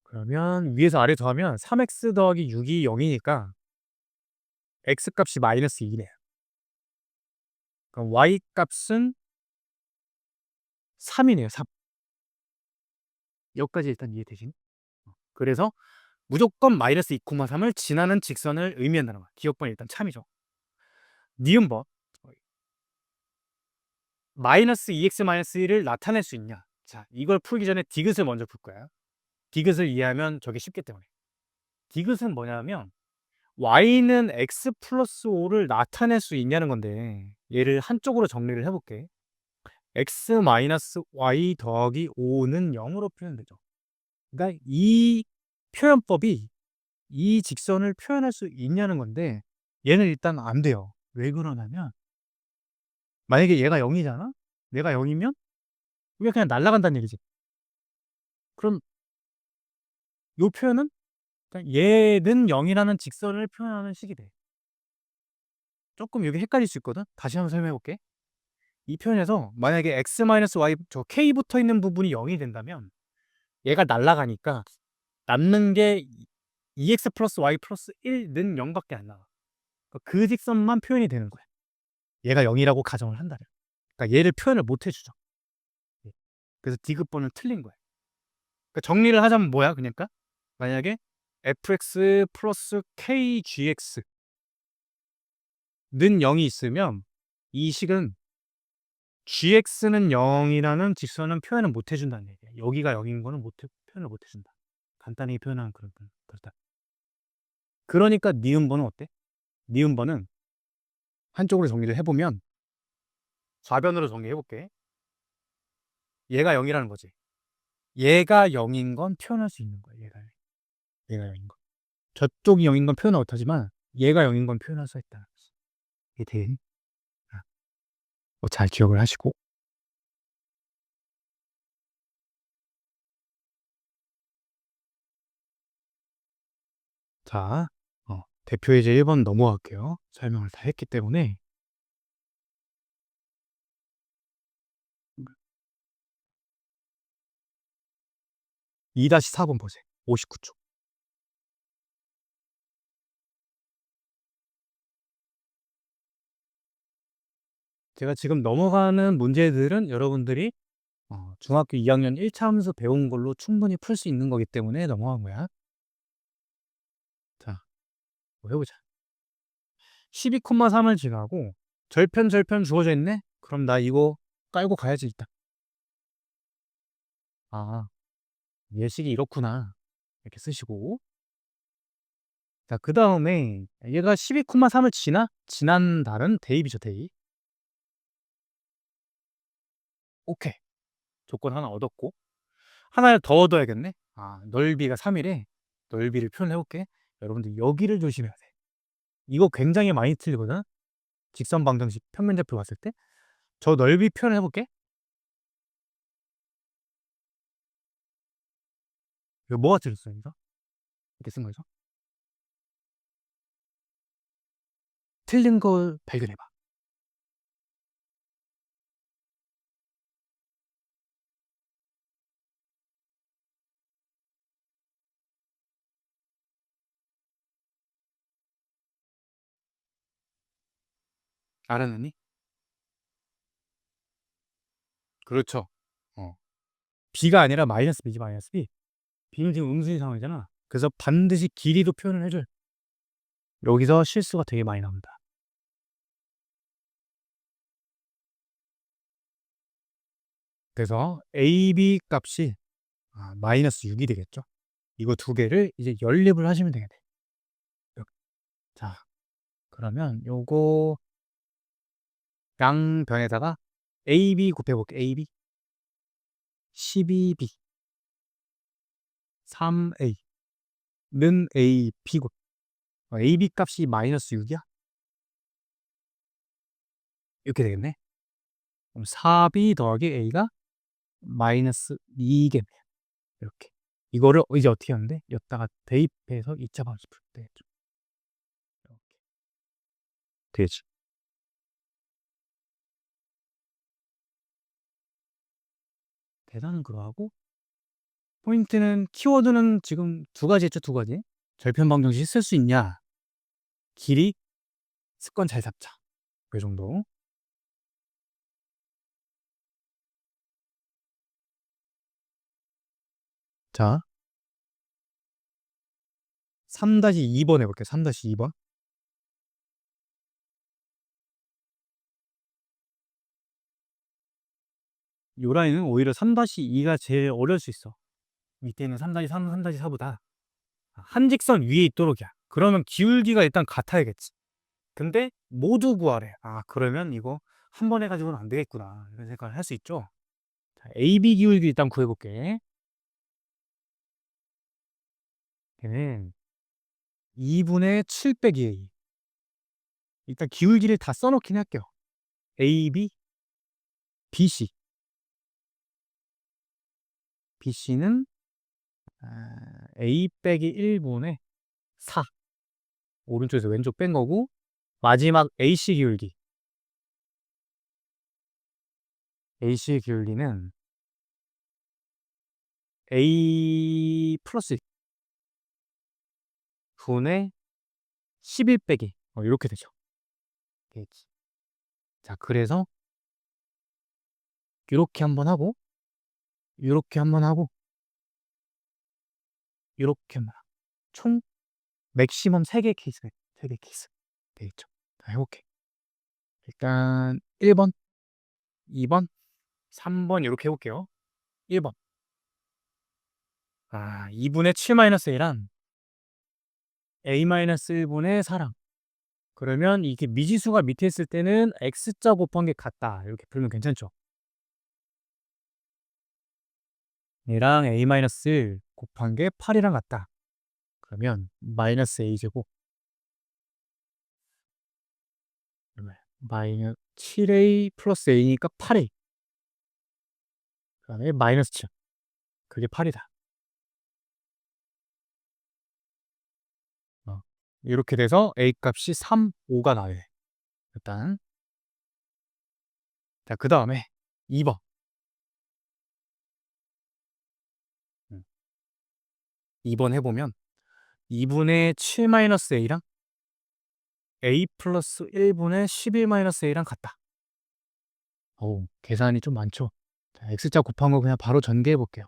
그러면 위에서 아래 더하면 3x 더하기 6이 0이니까 x 값이 마이너스 2래요. 그럼 y 값은 3이네요. 3. 여기까지 일단 이해되시니? 그래서 무조건 마이너스 2,3을 지나는 직선을 의미한다는 거야. 기억번 일단 참이죠. 니은번 마이너스 2x 마이너스 1을 나타낼 수 있냐? 자, 이걸 풀기 전에 디귿을 먼저 풀 거야. 디귿을 이해하면 저게 쉽기 때문에. 디귿은 뭐냐면 y는 x 플러스 5를 나타낼 수 있냐는 건데, 얘를 한쪽으로 정리를 해볼게. x 마이너스 y 더하기 5는 0으로 표현되죠. 그러니까 이 표현법이 이 직선을 표현할 수 있냐는 건데, 얘는 일단 안 돼요. 왜 그러냐면 만약에 얘가 0이잖아? 얘가 0이면 이게 그냥 날아간다는 얘기지. 그럼 이 표현은 그러니까 얘는 0이라는 직선을 표현하는 식이 돼. 조금 여기 헷갈릴 수 있거든? 다시 한번 설명해 볼게. 이 표현에서 만약에 x-y, 저 k 붙어 있는 부분이 0이 된다면 얘가 날아가니까 남는 게 2x 플러스 y 플러스 1는 0밖에 안 나와. 그 직선만 표현이 되는 거야. 얘가 0이라고 가정을 한다면. 그러니까 얘를 표현을 못 해주죠. 그래서 디귿번은 틀린 거야. 그러니까 정리를 하자면 뭐야? 그러니까 만약에 fx 플러스 kgx는 0이 있으면 이 식은 gx는 0이라는 직선은 표현을 못 해준다는 얘기야. 여기가 0인 거는 표현을 못 해준다. 간단히 표현하면 그렇다. 그러니까 니은번은 어때? 니은번은 한쪽으로 정리를 해보면 좌변으로 정리해볼게. 얘가 0이라는 거지. 얘가 0인 건 표현할 수 있는 거야. 얘가 0인 건. 저쪽이 0인 건 표현을 못하지만 얘가 0인 건 표현할 수 있다. 이게 되게 잘 기억을 하시고. 자, 대표 예제 1번 넘어갈게요. 설명을 다 했기 때문에. 2-4번 보세요. 59초. 제가 지금 넘어가는 문제들은 여러분들이 중학교 2학년 1차 하면서 배운 걸로 충분히 풀 수 있는 거기 때문에 넘어간 거야. 자, 뭐 해보자. 12,3을 지나고 절편 주어져 있네? 그럼 나 이거 깔고 가야지 일단. 아, 예식이 이렇구나. 이렇게 쓰시고. 자, 그다음에 얘가 12,3을 지난 달은 대입이죠, 대입. 오케이. 조건 하나 얻었고. 하나를 더 얻어야겠네. 아, 넓이가 3이래. 넓이를 표현해 볼게. 여러분들 여기를 조심해야 돼. 이거 굉장히 많이 틀리거든. 직선 방정식 평면좌표 봤을 때. 저 넓이 표현해 볼게. 이거 뭐가 틀렸어요, 이거? 이렇게 쓴 거죠. 틀린 걸 발견해 봐. 알아냈니? 그렇죠. 어. b가 아니라 마이너스 b지, 마이너스 b. b는 지금 음수인 상황이잖아. 그래서 반드시 길이도 표현을 해줘요. 여기서 실수가 되게 많이 나옵니다. 그래서 AB 값이 마이너스 6이 되겠죠. 이거 두 개를 이제 연립을 하시면 되겠네. 이렇게. 자, 그러면 요거 양변에다가 AB 곱해볼게. AB 12B 3A는 AB고 AB 값이 마이너스 6이야? 이렇게 되겠네. 그럼 4B 더하기 A가 마이너스 2겠네. 이렇게. 이거를 이제 어떻게 하는데? 여기다가 대입해서 2차 방식 풀 되겠죠. 이렇게. 되지. 계산은 그러하고 포인트는 키워드는 지금 두 가지 했죠, 두 가지. 절편 방정식 쓸 수 있냐? 길이, 습관 잘 잡자. 그 정도. 자, 3-2번 해볼게요. 3-2번. 요 라인은 오히려 3-2가 제일 어려울 수 있어. 밑에는 3-3, 3-4보다 한 직선 위에 있도록이야. 그러면 기울기가 일단 같아야겠지. 근데 모두 구하래. 아, 그러면 이거 한 번 해가지고는 안 되겠구나. 이런 생각을 할 수 있죠. 자, AB 기울기 일단 구해볼게. 걔는 2분의 7 빼기 A. 일단 기울기를 다 써놓긴 할게요. AB, BC. BC는 A 빼기 1분의 4. 오른쪽에서 왼쪽 뺀 거고, 마지막 AC 기울기. AC 기울기는 A 플러스 분의 11 빼기. 이렇게 되죠. 되겠지. 자, 그래서 이렇게 한번 하고, 이렇게 한번 하고, 이렇게 한번 하고. 총 맥시멈 3개 케이스가 3개 케이스. 되겠죠. 자, 해볼게. 일단 1번, 2번, 3번 이렇게 해볼게요. 1번. 2분의 7-A란 A-1분의 4랑. 그러면 이게 미지수가 밑에 있을 때는 X자 곱한 게 같다. 이렇게 풀면 괜찮죠? 얘랑 A- 곱한 게 8이랑 같다. 그러면 마이너스 A제곱 마이너스 7A 플러스 A니까 8A. 그 다음에 마이너스 7. 그게 8이다. 이렇게 돼서 A 값이 3, 5가 나와요. 일단. 자, 그 다음에 2번. 2번 해보면 2분의 7-A랑 A 플러스 1분의 11-A랑 같다. 계산이 좀 많죠? 자, X자 곱한 거 그냥 바로 전개해 볼게요.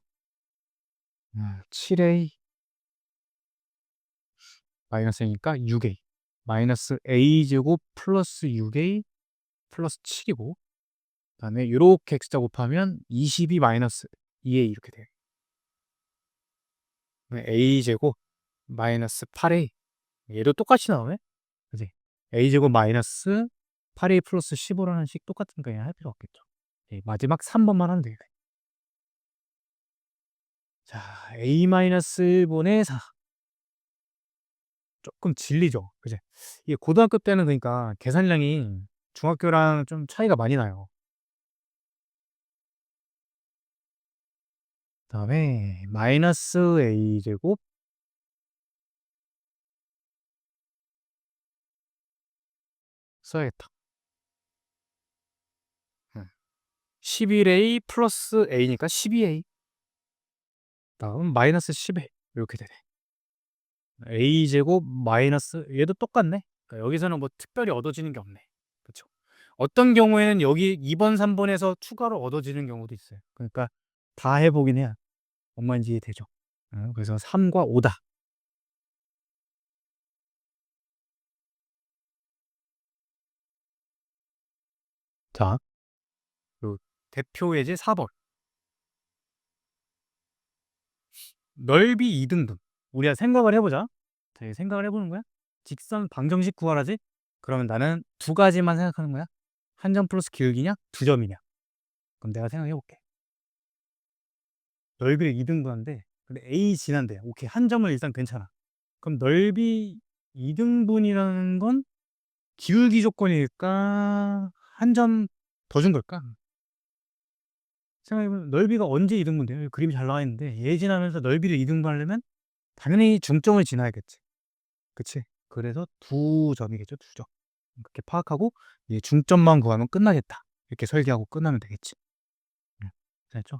7A 마이너스 A니까 6A 마이너스 A제곱 플러스 6A 플러스 7이고 그다음에 요렇게 x자 곱하면 22 마이너스 2a 이렇게 돼요. a제곱 마이너스 8a 얘도 똑같이 나오네? 그지? a제곱 마이너스 8a 플러스 15라는 식 똑같은 거 그냥 할 필요 없겠죠. 네, 마지막 3번만 하면 되겠네. 자, a-1분의 4. 조금 질리죠. 그지? 이게 고등학교 때는 그러니까 계산량이 중학교랑 좀 차이가 많이 나요. 그다음에 마이너스 a 제곱 써야겠다. 11a 플러스 a니까 12a. 다음 마이너스 10a 이렇게 되네. a 제곱 마이너스 얘도 똑같네. 그러니까 여기서는 뭐 특별히 얻어지는 게 없네. 그렇죠? 어떤 경우에는 여기 2번, 3번에서 추가로 얻어지는 경우도 있어요. 그러니까 다 해보긴 해야 뭔 말인지 되죠. 그래서 3과 5다. 자, 요 대표 예제 4번. 넓이 2등분. 우리가 생각을 해보자. 자, 생각을 해보는 거야. 직선 방정식 구하라지? 그러면 나는 두 가지만 생각하는 거야. 한 점 플러스 기울기냐? 두 점이냐? 그럼 내가 생각해볼게. 넓이를 2등분한데 근데 A 진한데 오케이 한 점은 일단 괜찮아. 그럼 넓이 2등분이라는 건 기울기 조건일까? 한 점 더 준 걸까? 생각해보면 넓이가 언제 2등분 돼요? 그림이 잘 나와 있는데 얘 지나면서 넓이를 2등분 하려면 당연히 중점을 지나야겠지. 그치? 그래서 두 점이겠죠, 두 점. 그렇게 파악하고 이제 중점만 구하면 끝나겠다. 이렇게 설계하고 끝나면 되겠지. 됐죠?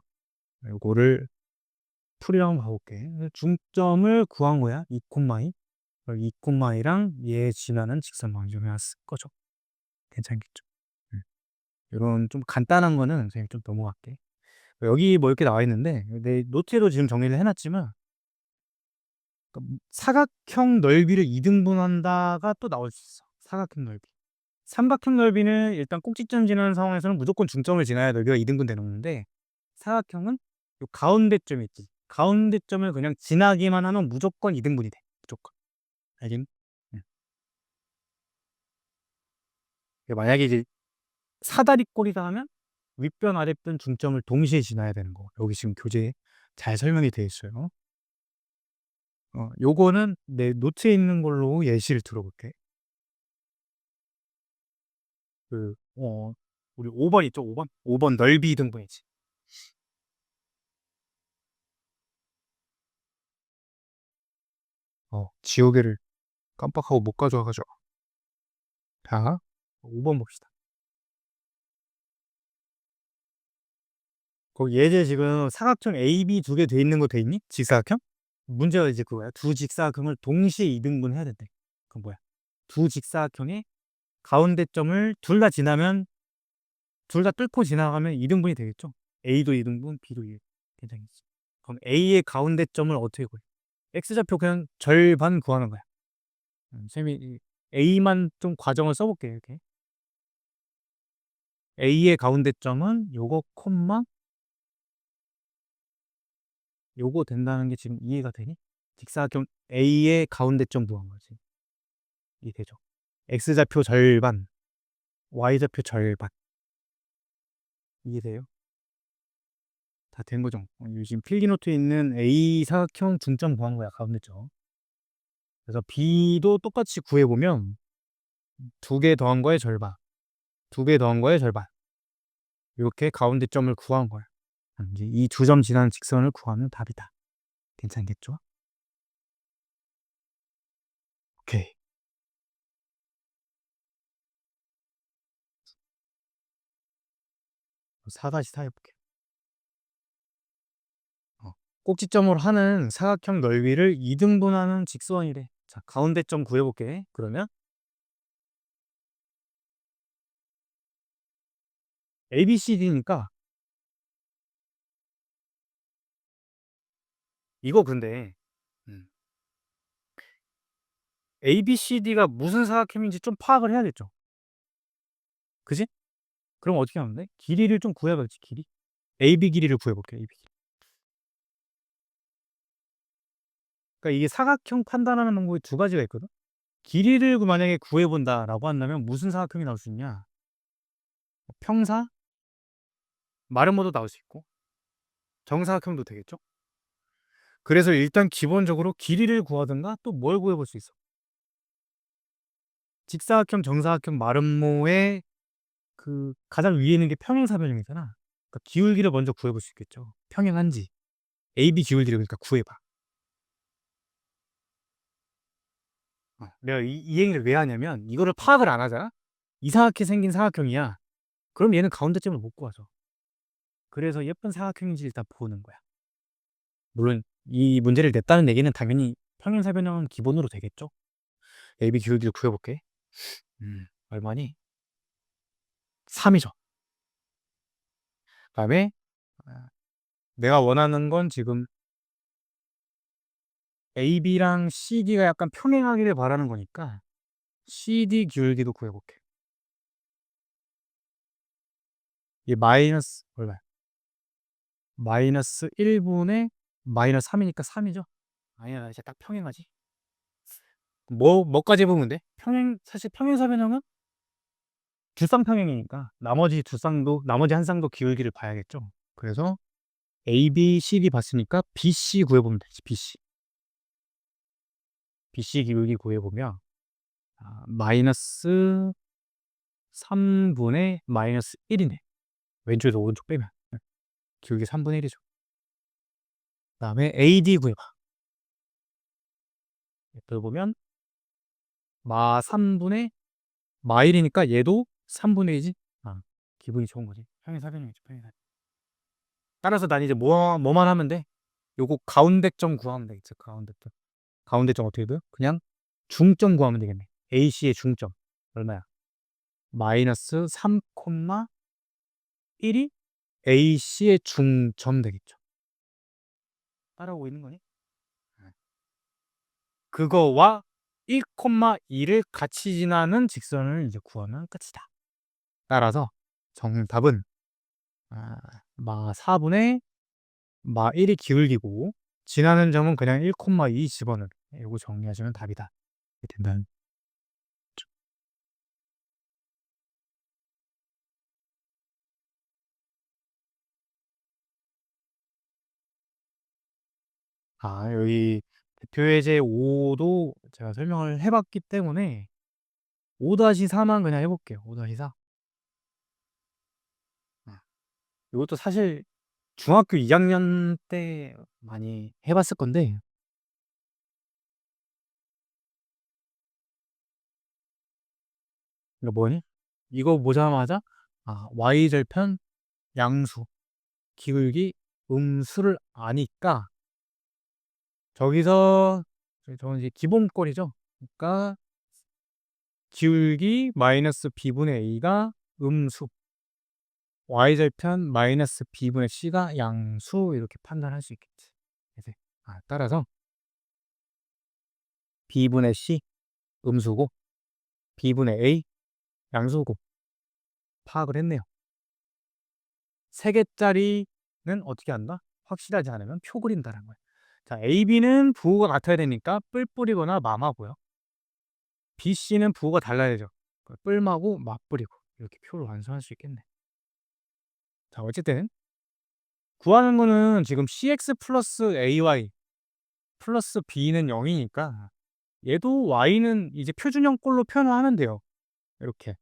요거를 풀이를 한번 봐볼게. 중점을 구한 거야. 2,2. 2,2랑 얘 지나는 직선 방정식을 쓸 거죠. 괜찮겠죠? 이런 좀 간단한 거는 선생님 좀 넘어갈게. 여기 뭐 이렇게 나와 있는데 내 노트에도 지금 정리를 해놨지만 그러니까 사각형 넓이를 2등분한다가 또 나올 수 있어. 사각형 넓이. 삼각형 넓이는 일단 꼭지점 지나는 상황에서는 무조건 중점을 지나야 넓이가 2등분 되는 건데 사각형은 요 가운데 점 있지. 가운데 점을 그냥 지나기만 하면 무조건 2등분이 돼. 무조건. 알겠니? 응. 만약에 이제 사다리꼴이다 하면 윗변 아랫변 중점을 동시에 지나야 되는 거. 여기 지금 교재에 잘 설명이 되어 있어요. 요거는 내 노트에 있는 걸로 예시를 들어볼게. 그, 우리 5번 있죠? 5번? 5번 넓이 등분이지. 지우개를 깜빡하고 못 가져와가지고. 자, 5번 봅시다. 거기 예제 지금 사각형 AB 두 개 돼 있는 거 돼 있니? 직사각형? 문제가 이제 그거야. 두 직사각형을 동시에 2등분 해야 된대. 그건 뭐야? 두 직사각형의 가운데 점을 둘 다 지나면 둘 다 뚫고 지나가면 2등분이 되겠죠? A도 2등분, B도 2등분. 괜찮겠지? 그럼 A의 가운데 점을 어떻게 구해? X좌표 그냥 절반 구하는 거야. 쌤이 A만 좀 과정을 써볼게 이렇게. A의 가운데 점은 요거 콤마 요거 된다는 게 지금 이해가 되니? 직사각형 A의 가운데 점 구한 거지. 이해되죠? X좌표 절반, Y좌표 절반. 이해돼요? 다 된 거죠? 지금 필기노트에 있는 A 사각형 중점 구한 거야, 가운데 점. 그래서 B도 똑같이 구해보면 두 개 더한 거의 절반, 두 개 더한 거의 절반. 이렇게 가운데 점을 구한 거야. 이제 이 두 점 지나는 직선을 구하면 답이다. 괜찮겠죠? 오케이. 4-4 해볼게. 꼭지점으로 하는 사각형 넓이를 2등분하는 직선이래. 자, 가운데 점 구해볼게. 그러면 ABCD니까 이거 근데 ABCD가 무슨 사각형인지 좀 파악을 해야겠죠. 그지? 그럼 어떻게 하면 돼? 길이를 좀 구해봐야지, 길이. AB 길이를 구해볼게, AB 길이. 그러니까 이게 사각형 판단하는 방법이 두 가지가 있거든. 길이를 만약에 구해본다라고 한다면 무슨 사각형이 나올 수 있냐? 평사, 마름모도 나올 수 있고 정사각형도 되겠죠? 그래서 일단 기본적으로 길이를 구하든가 또 뭘 구해볼 수 있어? 직사각형, 정사각형, 마름모의 그 가장 위에 있는 게 평행사변형이잖아. 그러니까 기울기를 먼저 구해볼 수 있겠죠. 평행한지. AB 기울기를 그러니까 구해봐. 내가 이 얘기를 왜 하냐면 이거를 파악을 안 하잖아? 이상하게 생긴 사각형이야. 그럼 얘는 가운데점을 못 구하죠. 그래서 예쁜 사각형인지 일단 보는 거야. 물론 이 문제를 냈다는 얘기는 당연히 평행사변형은 기본으로 되겠죠. AB 기울기를 구해볼게. 얼마니? 3이죠. 그다음에 내가 원하는 건 지금 AB랑 CD가 약간 평행하기를 바라는 거니까 CD 기울기도 구해볼게. 이 마이너스 얼마야? 마이너스 1분의 마이너스 3이니까 3이죠? 아니야, 이제 딱 평행하지. 뭐까지 보면 돼? 사실 평행사변형은 두쌍평행이니까 나머지 한 쌍도 기울기를 봐야겠죠. 그래서 A, B, C, D 봤으니까 BC 구해보면 되지. BC 기울기 구해보면 마이너스 3분의 마이너스 1이네. 왼쪽에서 오른쪽 빼면 기울기 3분의 1이죠. 그 다음에 AD 구해봐. 여기 보면 마 3분의 마 1이니까 얘도 3분의 1이지. 기분이 좋은 거지. 평행사변형이죠. 평행사변형. 따라서 난 이제 뭐만 하면 돼? 요거 가운데점 구하면 되겠죠. 가운데점 어떻게 돼요? 그냥 중점 구하면 되겠네. AC의 중점 얼마야? 마이너스 3, 1이 AC의 중점 되겠죠. 따라오고 있는 거니? 그거와 1,2를 같이 지나는 직선을 이제 구하면 끝이다. 따라서 정답은 마 4분의 마 1이 기울기고 지나는 점은 그냥 1,2 집어넣기. 이거 정리하시면 답이다. 이렇게 된다는. 여기 대표예제 5도 제가 설명을 해봤기 때문에 5-4만 그냥 해볼게요. 5-4. 이것도 사실 중학교 2학년 때 많이 해봤을 건데 이거 뭐니? 이거 보자마자 y절편 양수 기울기 음수를 아니까 저기서 저건 이제 기본꼴이죠. 그러니까 기울기 마이너스 b분의 a가 음수 y절편 마이너스 b분의 c가 양수 이렇게 판단할 수 있겠지. 따라서 b분의 c 음수고 b분의 a 양수고 파악을 했네요. 3개짜리는 어떻게 한다? 확실하지 않으면 표 그린다는 거예요. 자, AB는 부호가 같아야 되니까 뿔뿔이거나 맘하고요. BC는 부호가 달라야 되죠. 뿔마고 맞뿔이고 이렇게 표를 완성할 수 있겠네. 자, 어쨌든 구하는 거는 지금 CX 플러스 AY 플러스 B는 0이니까 얘도 Y는 이제 표준형꼴로 표현하면 돼요. 이렇게.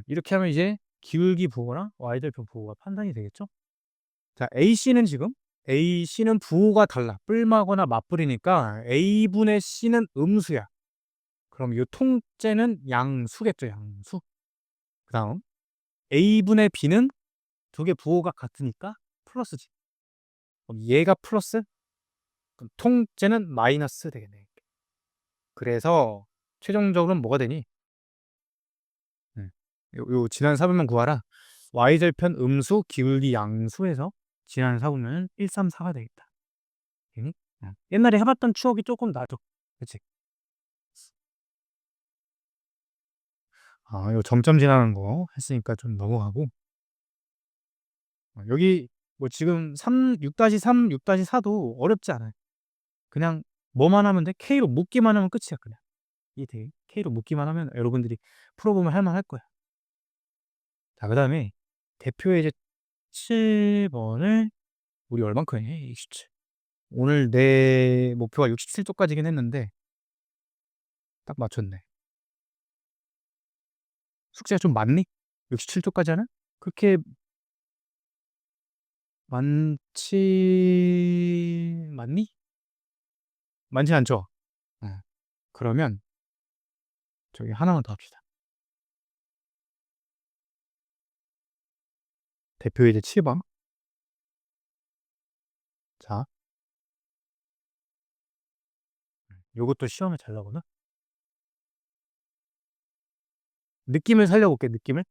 이렇게 하면 이제 기울기 부호랑 Y절편 부호가 판단이 되겠죠? 자, AC는 부호가 달라. 뿔마거나 맞뿔이니까 A분의 C는 음수야. 그럼 이 통째는 양수겠죠, 양수. 그 다음 A분의 B는 두 개 부호가 같으니까 플러스지. 그럼 얘가 플러스? 그럼 통째는 마이너스 되겠네. 그래서 최종적으로는 뭐가 되니? 요 지난 사분면 구하라. y절편 음수 기울기 양수에서 지난 사분면은 1, 3, 4가 되겠다. 괜히? 옛날에 해봤던 추억이 조금 나죠. 그치? 요 점점 지나는 거 했으니까 좀 넘어가고 여기 뭐 지금 6-3, 6-4도 어렵지 않아요. 그냥 뭐만 하면 돼? K로 묶기만 하면 끝이야 그냥. 이해돼? K로 묶기만 하면 여러분들이 풀어보면 할 만할 거야. 자 그다음에 대표 예제 7 번을 우리 얼만큼 해? 67. 오늘 내 목표가 67 쪽까지긴 했는데 딱 맞췄네. 숙제가 좀 많니? 67 쪽까지 하는? 그렇게 많니? 많지 않죠? 예. 그러면 저기 하나만 더 합시다. 대표 예제 7 번. 자, 요것도 시험에 잘 나오거든. 느낌을 살려볼게, 느낌을.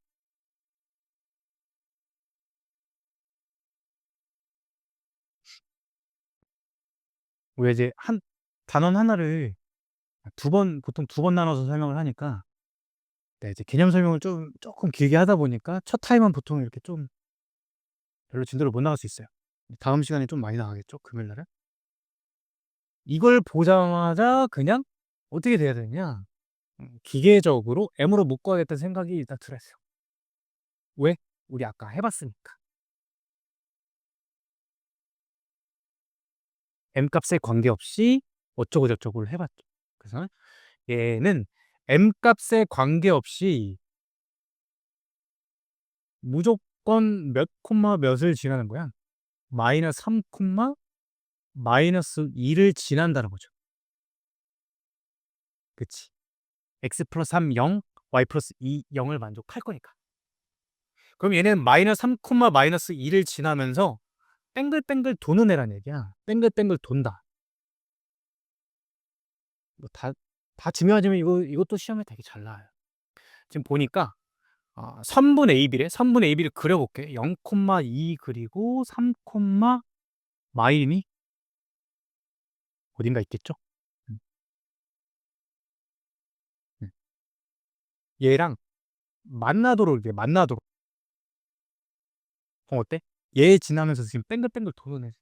왜 이제 한 단원 하나를 보통 2번 나눠서 설명을 하니까 네 이제 개념 설명을 좀 쪼끔 길게 하다 보니까 첫 타임은 보통 이렇게 좀 별로 진도를 못 나갈 수 있어요. 다음 시간에 좀 많이 나가겠죠, 금요일 날은? 이걸 보자마자 그냥 어떻게 돼야 되느냐, 기계적으로 M으로 묶어야겠다는 생각이 일단 들었어요. 왜? 우리 아까 해 봤으니까. M 값에 관계없이 어쩌고 저쩌고를 해 봤죠. 그래서 얘는 M 값에 관계없이 무조건 몇 콤마 몇을 지나는 거야. 마이너스 3 콤마 마이너스 2를 지난다는 거죠. 그치. x 플러스 3 0, y 플러스 2 0을 만족할 거니까. 그럼 얘는 마이너스 3 콤마 마이너스 2를 지나면서 뱅글뱅글 도는 애란 얘기야. 뱅글뱅글 돈다. 뭐 다 중요하지만 이것도 시험에 되게 잘 나와요. 지금 보니까 3분의 AB래. 3분의 AB를 그려볼게. 0,2 그리고 3, 마이니 어딘가 있겠죠? 음, 음. 얘랑 만나도록 이렇게 만나도록. 어때? 얘 지나면서 지금 뱅글뱅글 도는 애.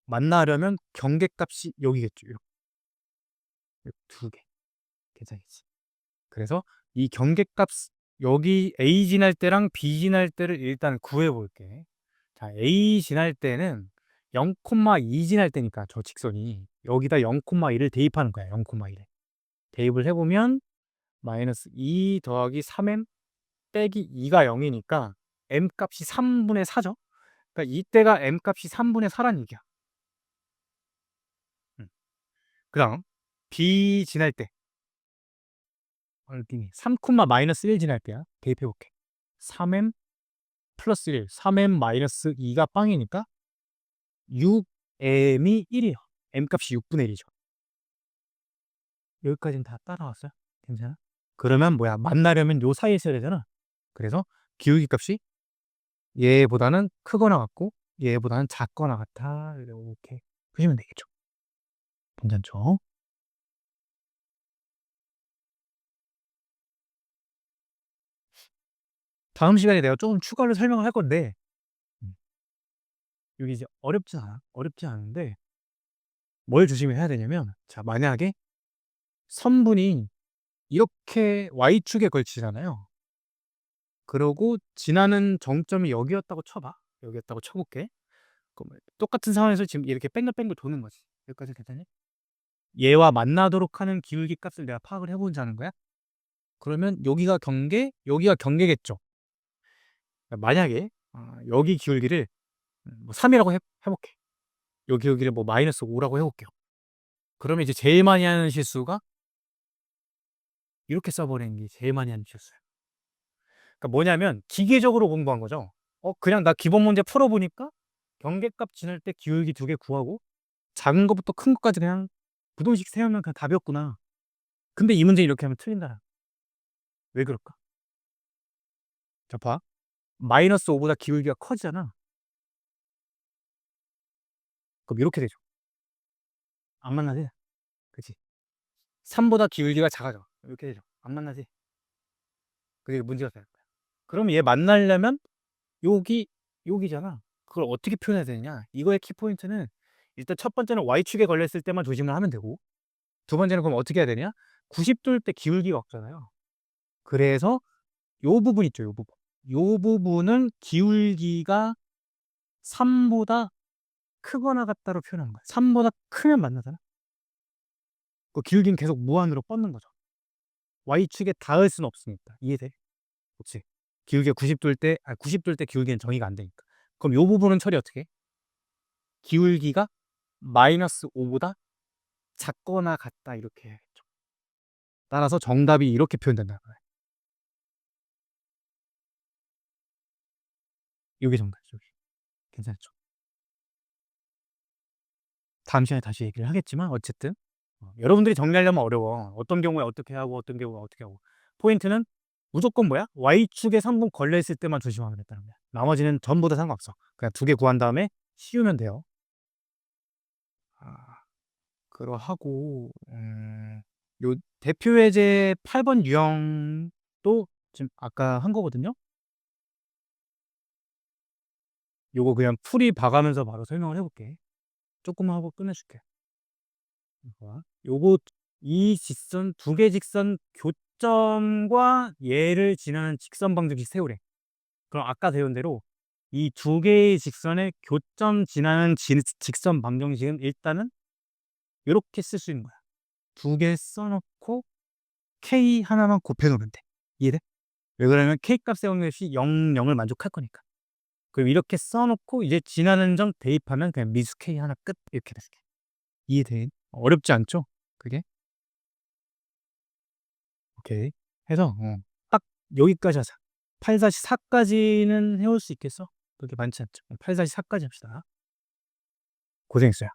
만나려면 경계값이 여기겠죠. 이렇게 두 개. 괜찮겠지? 그래서 이 경계값 여기 A 지날 때랑 B 지날 때를 일단 구해 볼게. 자, A 지날 때는 0,2 지날 때니까 저 직선이 여기다 0,2를 대입하는 거야. 0,2를. 대입을 해 보면 마이너스 2 더하기 3m 빼기 2가 0이니까 m 값이 3분의 4죠. 그러니까 이때가 m 값이 3분의 4란 얘기야. 음. 그다음 B 지날 때 얼ging 3, 마이너스 1 지날 때야. 대입해 볼게. 3m 플러스 1, 3m 마이너스 2가 빵이니까 6m이 1이요. m 값이 6분의 1이죠. 여기까지는 다 따라왔어요? 괜찮아? 그러면 뭐야? 만나려면 요 사이에 있어야 되잖아. 그래서 기울기 값이 얘보다는 크거나 같고 얘보다는 작거나 같아. 이렇게 보시면 되겠죠. 괜찮죠? 다음 시간에 내가 조금 추가로 설명을 할 건데 음, 여기 이제 어렵지 않아. 어렵지 않은데 뭘 조심해야 되냐면 자 만약에 선분이 이렇게 y축에 걸치잖아요. 그러고 지나는 정점이 여기였다고 쳐봐. 여기였다고 쳐볼게. 그럼 똑같은 상황에서 지금 이렇게 뺑글뺑글 도는 거지. 여기까지 괜찮니? 얘와 만나도록 하는 기울기 값을 내가 파악을 해보자는 거야. 그러면 여기가 경계겠죠. 만약에 여기 기울기를 뭐 3이라고 해볼게. 여기 기울기를 뭐 마이너스 5라고 해볼게요. 그러면 이제 제일 많이 하는 실수가 이렇게 써버리는 게 제일 많이 하는 실수예요. 그러니까 뭐냐면 기계적으로 공부한 거죠. 그냥 나 기본 문제 풀어보니까 경계값 지날 때 기울기 2개 구하고 작은 것부터 큰 것까지 그냥 부동식 세우면 그냥 답이었구나. 근데 이 문제 이렇게 하면 틀린다. 왜 그럴까? 자, 봐. 마이너스 5보다 기울기가 커지잖아. 그럼 이렇게 되죠. 안 만나지? 그치? 3보다 기울기가 작아져. 이렇게 되죠. 안 만나지? 그게 문제가 되는 거야. 그럼 얘 만나려면 여기잖아. 그걸 어떻게 표현해야 되느냐? 이거의 키포인트는 일단 첫 번째는 Y축에 걸렸을 때만 조심을 하면 되고, 두 번째는 그럼 어떻게 해야 되냐? 90도일 때 기울기가 없잖아요. 그래서 요 부분 있죠, 요 부분. 요 부분은 기울기가 3보다 크거나 같다로 표현하는 거야. 3보다 크면 만나잖아. 그 기울기는 계속 무한으로 뻗는 거죠. Y축에 닿을 수는 없으니까. 이해돼? 그렇지? 기울기가 90도일 때, 90도일 때 기울기는 정의가 안 되니까. 그럼 요 부분은 처리 어떻게 해? 기울기가 마이너스 5보다 작거나 같다 이렇게 해야겠죠. 따라서 정답이 이렇게 표현된다는 거예요. 이게 정답이죠. 괜찮죠? 다음 시간에 다시 얘기를 하겠지만 어쨌든 여러분들이 정리하려면 어려워. 어떤 경우에 어떻게 하고 어떤 경우에 어떻게 하고. 포인트는 무조건 뭐야? Y축에 3분 걸려있을 때만 조심하면 됐다는 거야. 나머지는 전부 다 상관없어. 그냥 두 개 구한 다음에 씌우면 돼요. 아, 그러하고 요 대표 예제 8번 유형도 지금 아까 한 거거든요. 요거 그냥 풀이 봐가면서 바로 설명을 해볼게. 조금만 하고 끝내줄게. 요거 이 직선 두 개 직선 교점과 얘를 지나는 직선 방정식 세우래. 그럼 아까 배운 대로 이 두 개의 직선의 교점 지나는 직선 방정식은 일단은 이렇게 쓸 수 있는 거야. 두 개 써놓고 k 하나만 곱해놓으면 돼. 이해돼? 왜 그러면 k 값 세우는 것이 0, 0을 만족할 거니까. 그럼 이렇게 써놓고 이제 지나는 점 대입하면 그냥 미수 k 하나 끝 이렇게 됐어. 이해돼? 어렵지 않죠? 그게? 오케이. 해서 딱 여기까지 하자. 8-4까지는 해올 수 있겠어? 그렇게 많지 않죠. 8-4까지 합시다. 고생했어요.